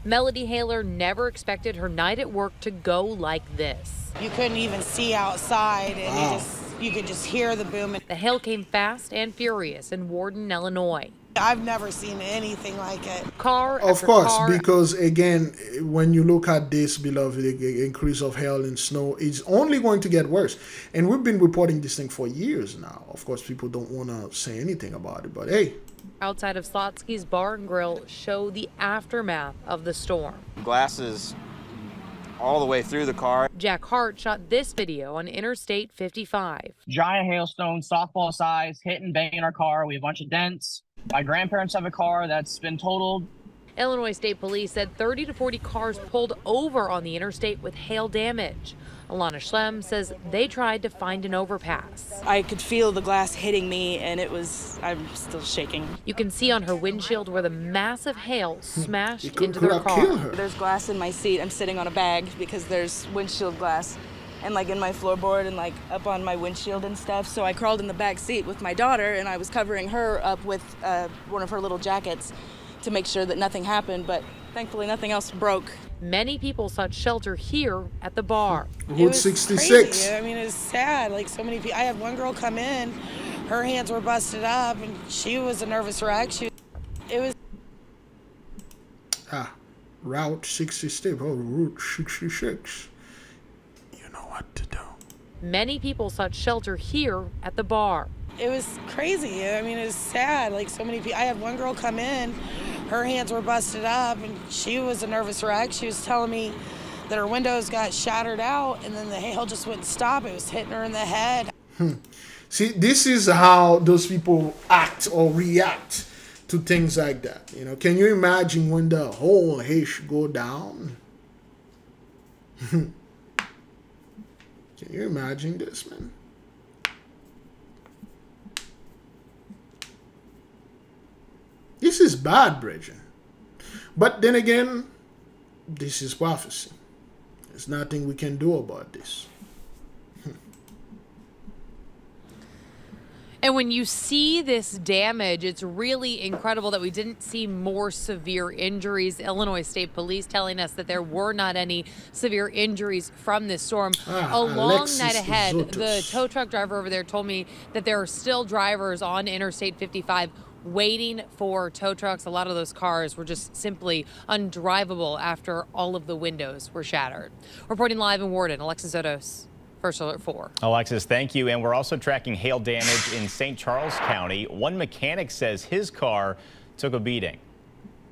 Melody Haler never expected her night at work to go like this. You couldn't even see outside, and you could just hear the boom. The hail came fast and furious in Warden, Illinois. I've never seen anything like it. Car of course, because again, when you look at this, beloved, the increase of hail and snow is only going to get worse. And we've been reporting this thing for years now. Of course, people don't want to say anything about it, but hey. Outside of Slotsky's Bar and Grill show the aftermath of the storm. Glasses all the way through the car. Jack Hart shot this video on Interstate 55. Giant hailstone, softball size, hit and bang in our car. We have a bunch of dents. My grandparents have a car that's been totaled. Illinois State Police said 30 to 40 cars pulled over on the interstate with hail damage. Alana Schlem says they tried to find an overpass. I could feel the glass hitting me, and I'm still shaking. You can see on her windshield where the massive hail smashed into their car. There's glass in my seat. I'm sitting on a bag because there's windshield glass, and like in my floorboard and like up on my windshield and stuff. So I crawled in the back seat with my daughter, and I was covering her up with one of her little jackets to make sure that nothing happened, but thankfully nothing else broke. Many people sought shelter here at the bar. Route 66. Crazy. I mean, it was sad. Like, so many people. I had one girl come in, her hands were busted up, and she was a nervous wreck. Route 66. Oh, Route 66. You know what to do. Many people sought shelter here at the bar. It was crazy. I mean, it was sad. Like, so many people. I had one girl come in, her hands were busted up, and she was a nervous wreck. She was telling me that her windows got shattered out, and then the hail just wouldn't stop. It was hitting her in the head. See, this is how those people act or react to things like that. You know, can you imagine when the whole hash go down? Can you imagine this, man? This is bad, brethren. But then again, this is prophecy. There's nothing we can do about this. And when you see this damage, it's really incredible that we didn't see more severe injuries. Illinois State Police telling us that there were not any severe injuries from this storm. A long night ahead. The tow truck driver over there told me that there are still drivers on Interstate 55 waiting for tow trucks. A lot of those cars were just simply undrivable after all of the windows were shattered. Reporting live in Warden, Alexis Soto, First Alert 4. Alexis, thank you. And we're also tracking hail damage in St. Charles County. One mechanic says his car took a beating.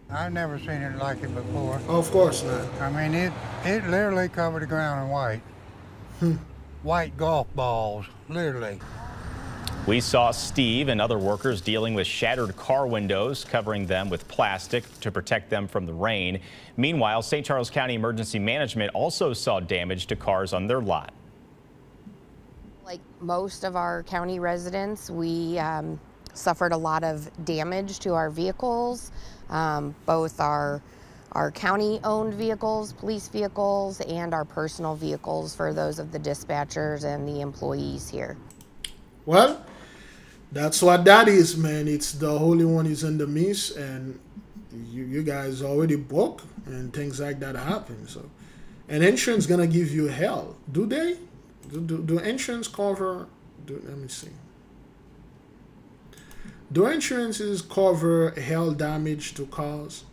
I've never seen it like it before. Of course not. I mean, it literally covered the ground in white. White golf balls, literally. We saw Steve and other workers dealing with shattered car windows, covering them with plastic to protect them from the rain. Meanwhile, St. Charles County Emergency Management also saw damage to cars on their lot. Like most of our county residents, we suffered a lot of damage to our vehicles, both our county-owned vehicles, police vehicles, and our personal vehicles for those of the dispatchers and the employees here. Well, that's what that is, man. It's the Holy One is in the midst, and you guys already book, and things like that happen. So, and insurance gonna give you hell, do they? Do insurance cover? Let me see. Do insurances cover hail damage to cars?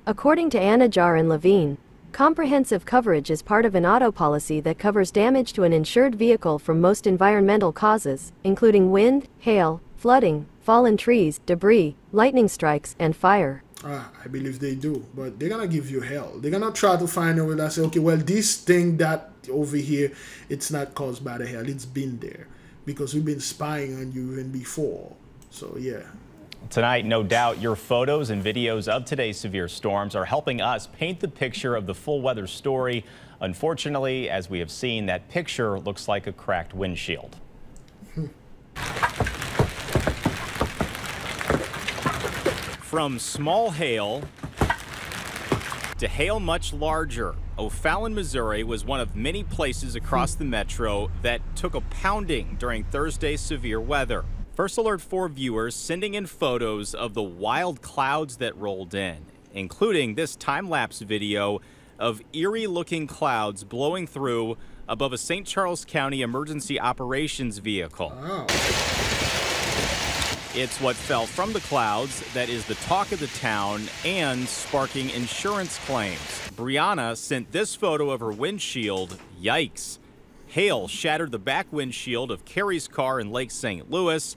According to Anna Jar and Levine, comprehensive coverage is part of an auto policy that covers damage to an insured vehicle from most environmental causes, including wind, hail, flooding, fallen trees, debris, lightning strikes, and fire. I believe they do, but they're gonna give you hell. They're gonna try to find a way to say, okay, well, this thing that over here, it's not caused by the hail. It's been there because we've been spying on you even before. So yeah. Tonight, no doubt, your photos and videos of today's severe storms are helping us paint the picture of the full weather story. Unfortunately, as we have seen, that picture looks like a cracked windshield. From small hail to hail much larger, O'Fallon, Missouri was one of many places across the metro that took a pounding during Thursday's severe weather. First Alert 4 viewers sending in photos of the wild clouds that rolled in, including this time-lapse video of eerie-looking clouds blowing through above a St. Charles County emergency operations vehicle. Oh. It's what fell from the clouds that is the talk of the town and sparking insurance claims. Brianna sent this photo of her windshield. Yikes. Hail shattered the back windshield of Carrie's car in Lake St. Louis,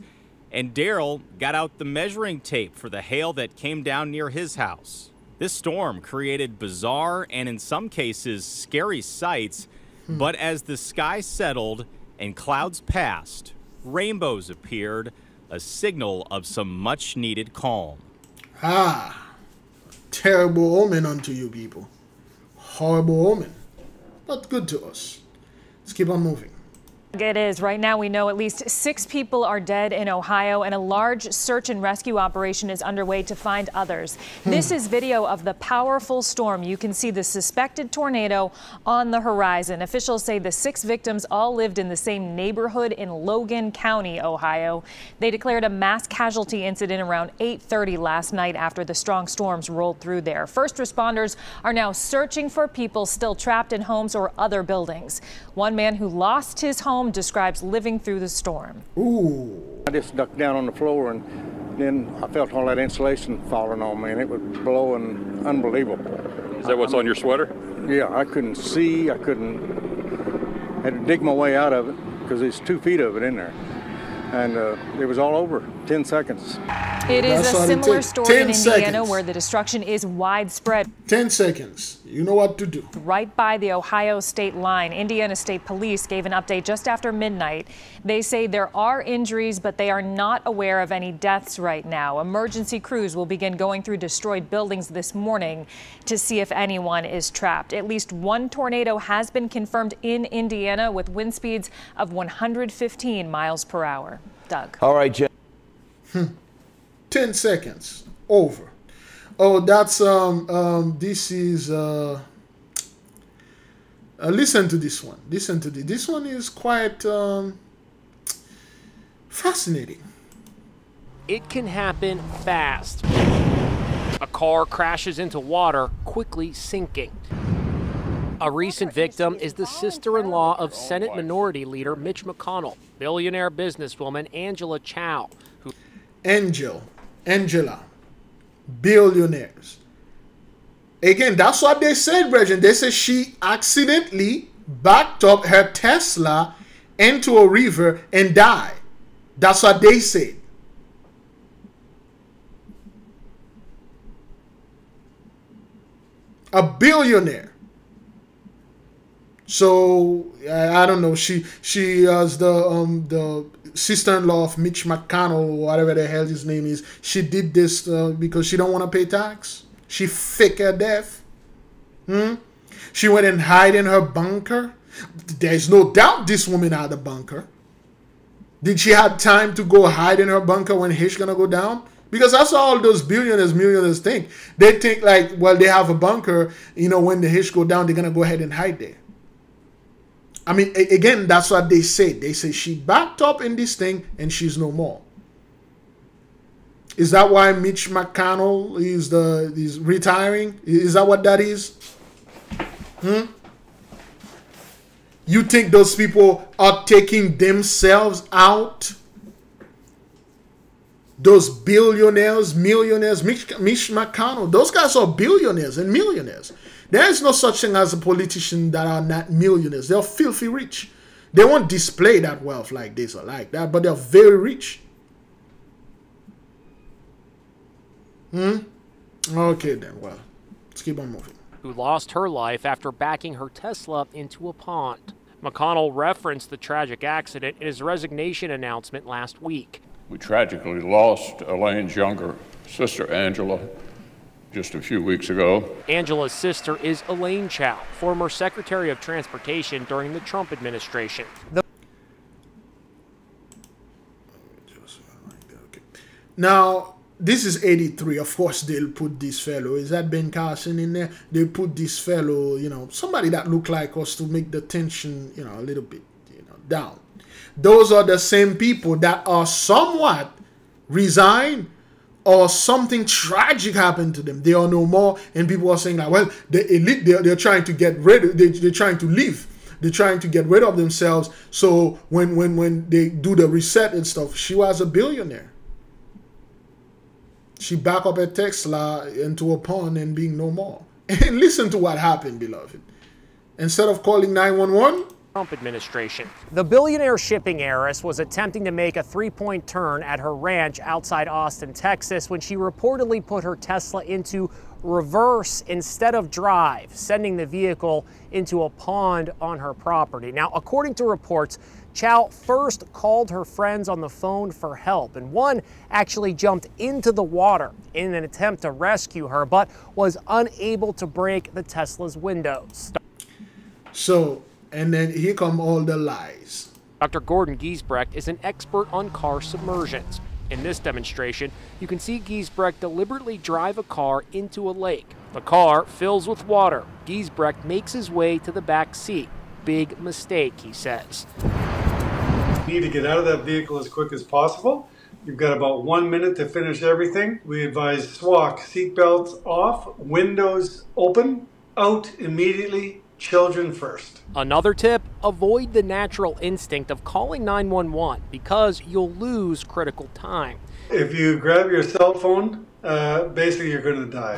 and Daryl got out the measuring tape for the hail that came down near his house. This storm created bizarre and in some cases scary sights, but as the sky settled and clouds passed, rainbows appeared, a signal of some much needed calm. Terrible omen unto you people. Horrible omen, but good to us. Let's keep on moving. It is. Right now, we know at least 6 people are dead in Ohio, and a large search and rescue operation is underway to find others. This is video of the powerful storm. You can see the suspected tornado on the horizon. Officials say the 6 victims all lived in the same neighborhood in Logan County, Ohio. They declared a mass casualty incident around 8:30 last night after the strong storms rolled through there. First responders are now searching for people still trapped in homes or other buildings. One man who lost his home describes living through the storm. I just ducked down on the floor, and then I felt all that insulation falling on me, and it was blowing unbelievable. Is that what's on your sweater? Yeah, I couldn't see. I had to dig my way out of it because there's 2 feet of it in there. And it was all over 10 seconds. It is a similar story in Indiana where the destruction is widespread. 10 seconds. You know what to do. Right by the Ohio state line. Indiana State Police gave an update just after midnight. They say there are injuries, but they are not aware of any deaths right now. Emergency crews will begin going through destroyed buildings this morning to see if anyone is trapped. At least 1 tornado has been confirmed in Indiana with wind speeds of 115 miles per hour. Doug. All right, Jeff. 10 seconds. Over. Oh, that's this is listen to this one. Listen to this. This one is quite fascinating. It can happen fast. A car crashes into water, quickly sinking. A recent victim is the sister-in-law of Senate Minority Leader Mitch McConnell, billionaire businesswoman Angela Chow. Angela, billionaires. Again, that's what they said, brethren. They said she accidentally backed up her Tesla into a river and died. That's what they said. A billionaire. So I don't know. She is the sister-in-law of Mitch McConnell, or whatever the hell his name is. She did this because she don't want to pay tax. She faked her death. She went and hid in her bunker. There's no doubt this woman had a bunker. Did she have time to go hide in her bunker when Hitch gonna go down? Because that's all those billionaires, millionaires think. They think like, well, they have a bunker, you know, when the Hitch go down, they're gonna go ahead and hide there. I mean, again, that's what they say. They say she backed up in this thing and she's no more. Is that why Mitch McConnell is retiring? Is that what that is? You think those people are taking themselves out? Those billionaires, millionaires, Mitch McConnell, those guys are billionaires and millionaires. There is no such thing as a politician that are not millionaires. They're filthy rich. They won't display that wealth like this or like that, but they're very rich. Okay then, well, let's keep on moving. Who lost her life after backing her Tesla into a pond. McConnell referenced the tragic accident in his resignation announcement last week. We tragically lost Elaine's younger sister, Angela, just a few weeks ago. Angela's sister is Elaine Chao, former Secretary of Transportation during the Trump administration. Now, this is 83. Of course, they'll put this fellow. Is that Ben Carson in there? They put this fellow, you know, somebody that look like us to make the tension, you know, a little bit, you know, down. Those are the same people that are somewhat resigned or something tragic happened to them. They are no more, and people are saying like, well, the elite, they're trying to get rid of, they're trying to leave. They're trying to get rid of themselves. So when they do the reset and stuff, she was a billionaire. She back up at Tesla into a pond and being no more. And listen to what happened, beloved. Instead of calling 911, Trump administration. The billionaire shipping heiress was attempting to make a three-point turn at her ranch outside Austin, Texas, when she reportedly put her Tesla into reverse instead of drive, sending the vehicle into a pond on her property. Now, according to reports, Chao first called her friends on the phone for help, and one actually jumped into the water in an attempt to rescue her, but was unable to break the Tesla's windows. So, and then here come all the lies. Dr. Gordon Giesbrecht is an expert on car submersions. In this demonstration, you can see Giesbrecht deliberately drive a car into a lake. The car fills with water. Giesbrecht makes his way to the back seat. Big mistake, he says. You need to get out of that vehicle as quick as possible. You've got about 1 minute to finish everything. We advise SWAC, seatbelts off, windows open, out immediately, children first. Another tip, avoid the natural instinct of calling 911 because you'll lose critical time. If you grab your cell phone, basically you're going to die.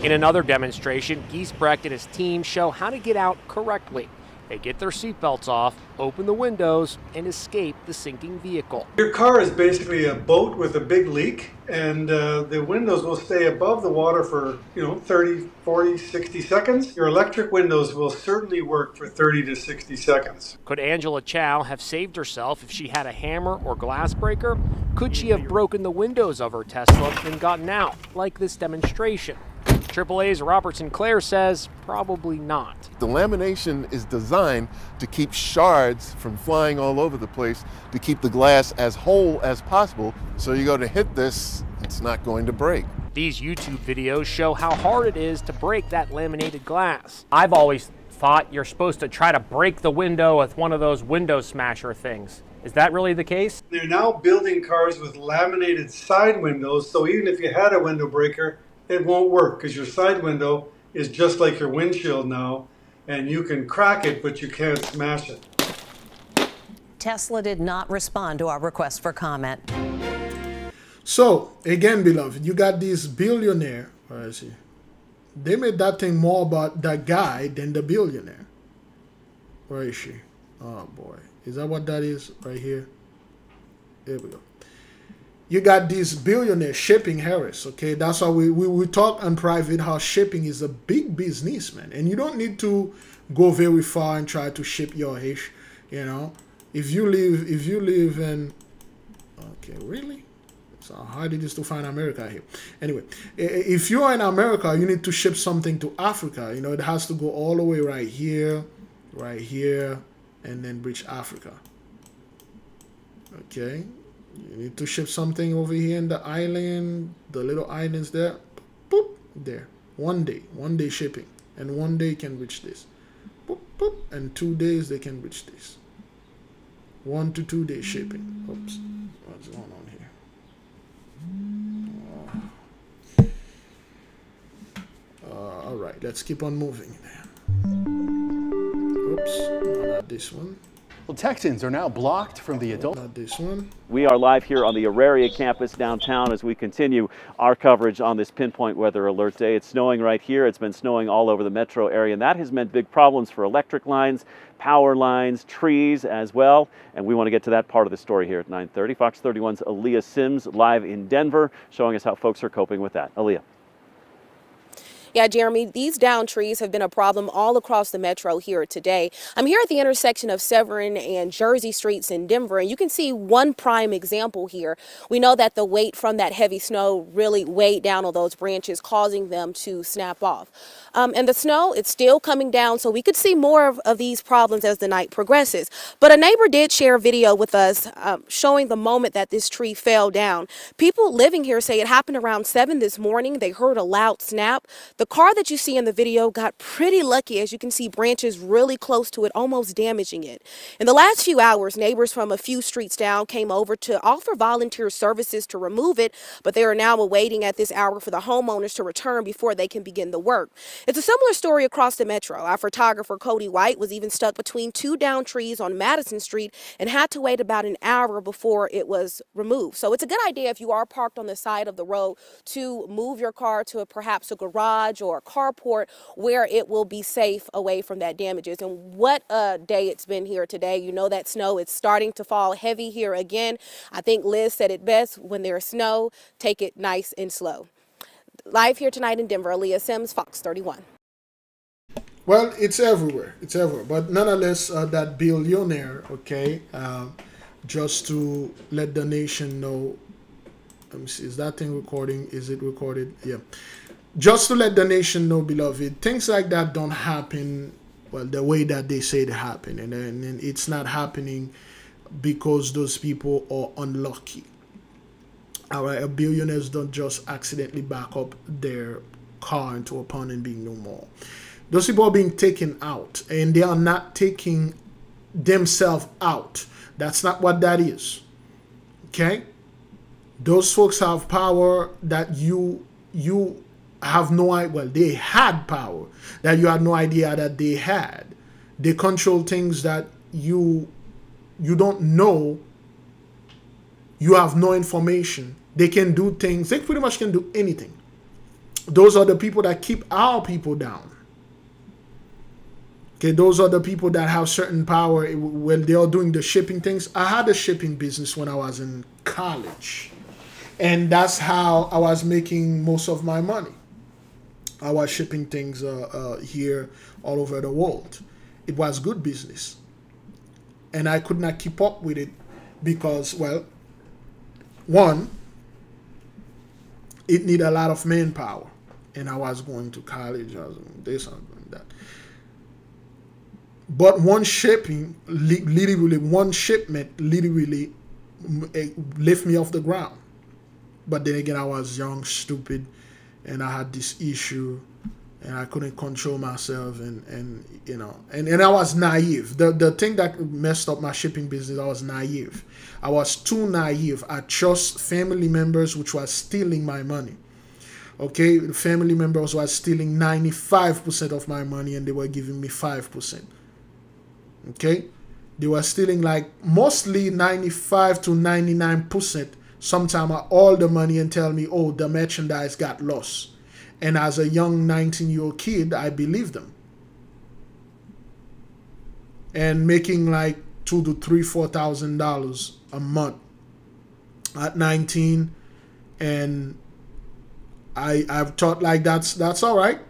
In another demonstration, Giesbrecht and his team show how to get out correctly. They get their seatbelts off, open the windows, and escape the sinking vehicle. Your car is basically a boat with a big leak, and the windows will stay above the water for, 30, 40, 60 seconds. Your electric windows will certainly work for 30 to 60 seconds. Could Angela Chao have saved herself if she had a hammer or glass breaker? Could she have broken the windows of her Tesla and gotten out, like this demonstration? AAA's Robert Sinclair says probably not. The lamination is designed to keep shards from flying all over the place, to keep the glass as whole as possible, so you go to hit this, it's not going to break. These YouTube videos show how hard it is to break that laminated glass. I've always thought you're supposed to try to break the window with one of those window smasher things. Is that really the case? They're now building cars with laminated side windows, so even if you had a window breaker, it won't work because your side window is just like your windshield now, and you can crack it, but you can't smash it. Tesla did not respond to our request for comment. So, again, beloved, you got this billionaire. Where is he? They made that thing more about the guy than the billionaire. Where is she? Oh, boy. Is that what that is right here? Here we go. You got this billionaire shipping Harris, okay? That's how we talk in private how shipping is a big business, man. And you don't need to go very far and try to ship your ish, you know? If you live in, okay, really? So hard it is to find America here. Anyway, if you're in America, you need to ship something to Africa. You know, it has to go all the way right here, and then reach Africa. Okay, you need to ship something over here in the island, the little islands there. Boop, there. 1 day, 1 day shipping, and 1 day can reach this. Boop, boop, and 2 days they can reach this. 1 to 2 day shipping. Oops, what's going on here? All right, let's keep on moving then. Oops, not this one. Well, Texans are now blocked from the adult. Not this one. We are live here on the Azariah campus downtown as we continue our coverage on this pinpoint weather alert day. It's snowing right here. It's been snowing all over the metro area, and that has meant big problems for electric lines, power lines, trees as well. And we want to get to that part of the story here at 9:30. Fox 31's Aaliyah Sims live in Denver, showing us how folks are coping with that. Aaliyah. Yeah, Jeremy, these downed trees have been a problem all across the metro here today. I'm here at the intersection of Severn and Jersey Streets in Denver, and you can see one prime example here. We know that the weight from that heavy snow really weighed down on those branches, causing them to snap off. And the snow, it's still coming down, so we could see more of these problems as the night progresses. But a neighbor did share a video with us showing the moment that this tree fell down. People living here say it happened around 7 this morning. They heard a loud snap. The car that you see in the video got pretty lucky, as you can see branches really close to it, almost damaging it. In the last few hours, neighbors from a few streets down came over to offer volunteer services to remove it, but they are now awaiting at this hour for the homeowners to return before they can begin the work. It's a similar story across the metro. Our photographer Cody White was even stuck between 2 downed trees on Madison Street and had to wait about an hour before it was removed. So it's a good idea, if you are parked on the side of the road, to move your car to perhaps a garage or a carport where it will be safe away from that damages. And what a day it's been here today. You know that snow is starting to fall heavy here again. I think Liz said it best: when there's snow, take it nice and slow. Live here tonight in Denver, Aaliyah Sims, Fox 31. Well, it's everywhere. It's everywhere. But nonetheless, that billionaire, okay, just to let the nation know, let me see, is that thing recording? Is it recorded? Yeah. Just to let the nation know, beloved, things like that don't happen, well, the way that they say they happen. And it's not happening because those people are unlucky. All right, billionaires don't just accidentally back up their car into a pond and being no more. Those people are being taken out, and they are not taking themselves out. That's not what that is. Okay? Those folks have power that you have no idea. Well, they had power that you had no idea that they had. They control things that you don't know. You have no information. They can do things. They pretty much can do anything. Those are the people that keep our people down. Okay, those are the people that have certain power when they are doing the shipping things. I had a shipping business when I was in college. And that's how I was making most of my money. I was shipping things here all over the world. It was good business. And I could not keep up with it because, well, one, it needed a lot of manpower. And I was going to college. I was doing this and that. But one shipping, literally, one shipment literally lift me off the ground. But then again, I was young, stupid, and I had this issue, and I couldn't control myself, and you know, and I was naive. The thing that messed up my shipping business, I was naive. I was too naive. I trust family members, which was stealing my money. Okay, the family members were stealing 95% of my money, and they were giving me 5%. Okay, they were stealing like mostly 95 to 99%. Sometimes all the money and tell me, oh, the merchandise got lost. And as a young 19-year-old kid, I believed them. And making like $2,000 to $3,000, $4,000 a month at 19, and I've thought like that's all right.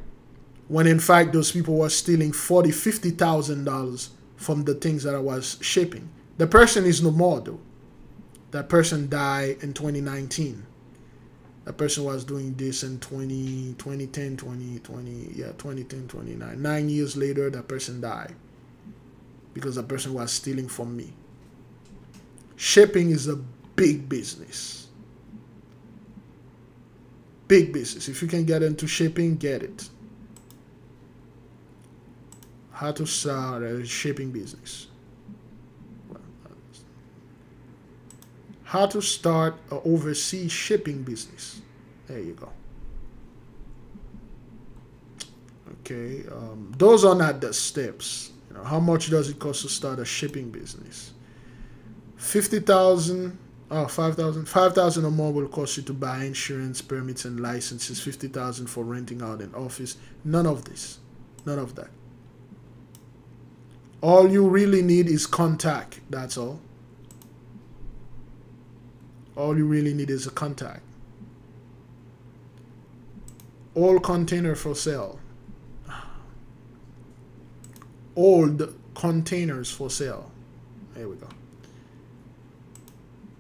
When in fact those people were stealing $40,000, $50,000 from the things that I was shipping. The person is no more though. That person died in 2019. That person was doing this in 2010, 2009. 9 years later, that person died because that person was stealing from me. Shipping is a big business. Big business. If you can get into shipping, get it. How to start a shipping business. How to start an overseas shipping business. There you go. Okay, those are not the steps. You know, how much does it cost to start a shipping business? 50,000, 5,000. 5,000 or more will cost you to buy insurance, permits, and licenses. 50,000 for renting out an office. None of this. None of that. All you really need is contact. That's all. All you really need is a contact. All container for sale. Old containers for sale. There we go.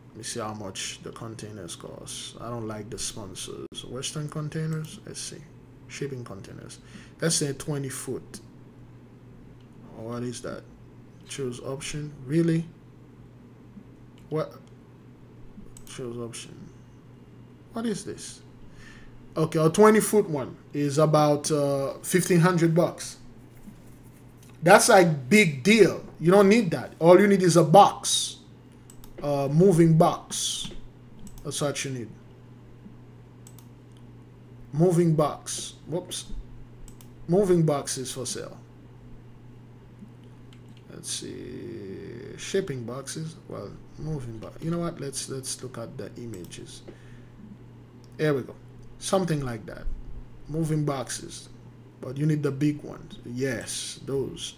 Let me see how much the containers cost. I don't like the sponsors. Western containers. Let's see. Shipping containers. Let's say 20 foot. What is that? Choose option. Really? What? Choose option. What is this? Okay, a 20 foot one is about 1,500 bucks. That's like big deal. You don't need that. All you need is a box, moving box. That's what you need. Moving box. Whoops. Moving boxes for sale. Let's see. Shipping boxes. Well, moving box. You know what? Let's look at the images. There we go. Something like that. Moving boxes. But you need the big ones. Yes, those.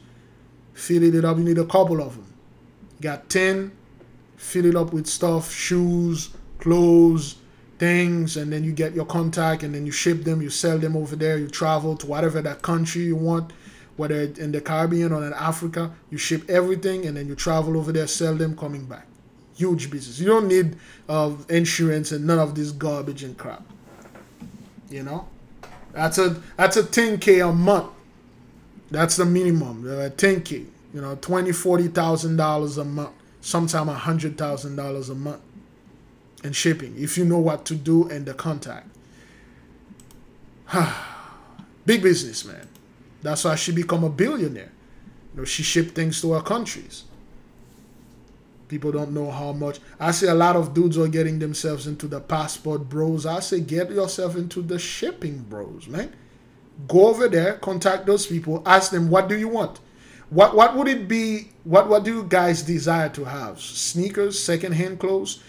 Fill it up. You need a couple of them. Got 10. Fill it up with stuff. Shoes, clothes, things. And then you get your contact. And then you ship them. You sell them over there. You travel to whatever that country you want. Whether in the Caribbean or in Africa. You ship everything. And then you travel over there. Sell them. Coming back. Huge business. You don't need insurance and none of this garbage and crap. You know? That's a 10K a month. That's the minimum. 10K. You know, $20,000, $40,000 a month. Sometimes $100,000 a month. And shipping. If you know what to do and the contact. Big business, man. That's why she become a billionaire. You know, she shipped things to her countries. People don't know how much. I say a lot of dudes are getting themselves into the passport bros. I say get yourself into the shipping bros, man. Go over there, contact those people, ask them, what do you want? What would it be? What do you guys desire to have? Sneakers, secondhand clothes,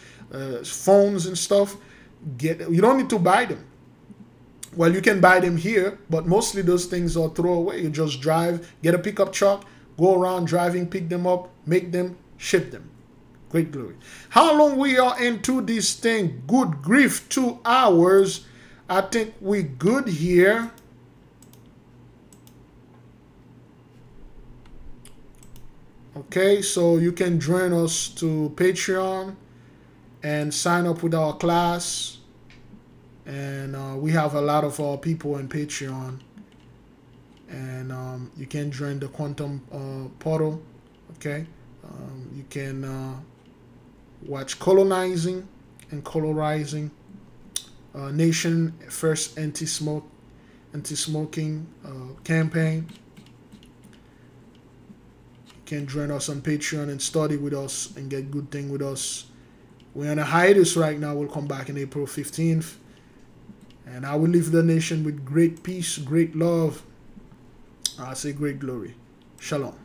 phones and stuff. You don't need to buy them. Well, you can buy them here, but mostly those things are throwaway. You just drive, get a pickup truck, go around driving, pick them up, make them, ship them. Great glory. How long we are into this thing? Good grief, 2 hours. I think we good here. Okay, so you can join us to Patreon and sign up with our class. And we have a lot of our people in Patreon. And you can join the Quantum portal. Okay. You can watch Colonizing and Colorizing, Nation First anti-smoking campaign. You can join us on Patreon and study with us and get good thing with us. We're on a hiatus right now. We'll come back in April 15th. And I will leave the nation with great peace, great love. I say great glory. Shalom.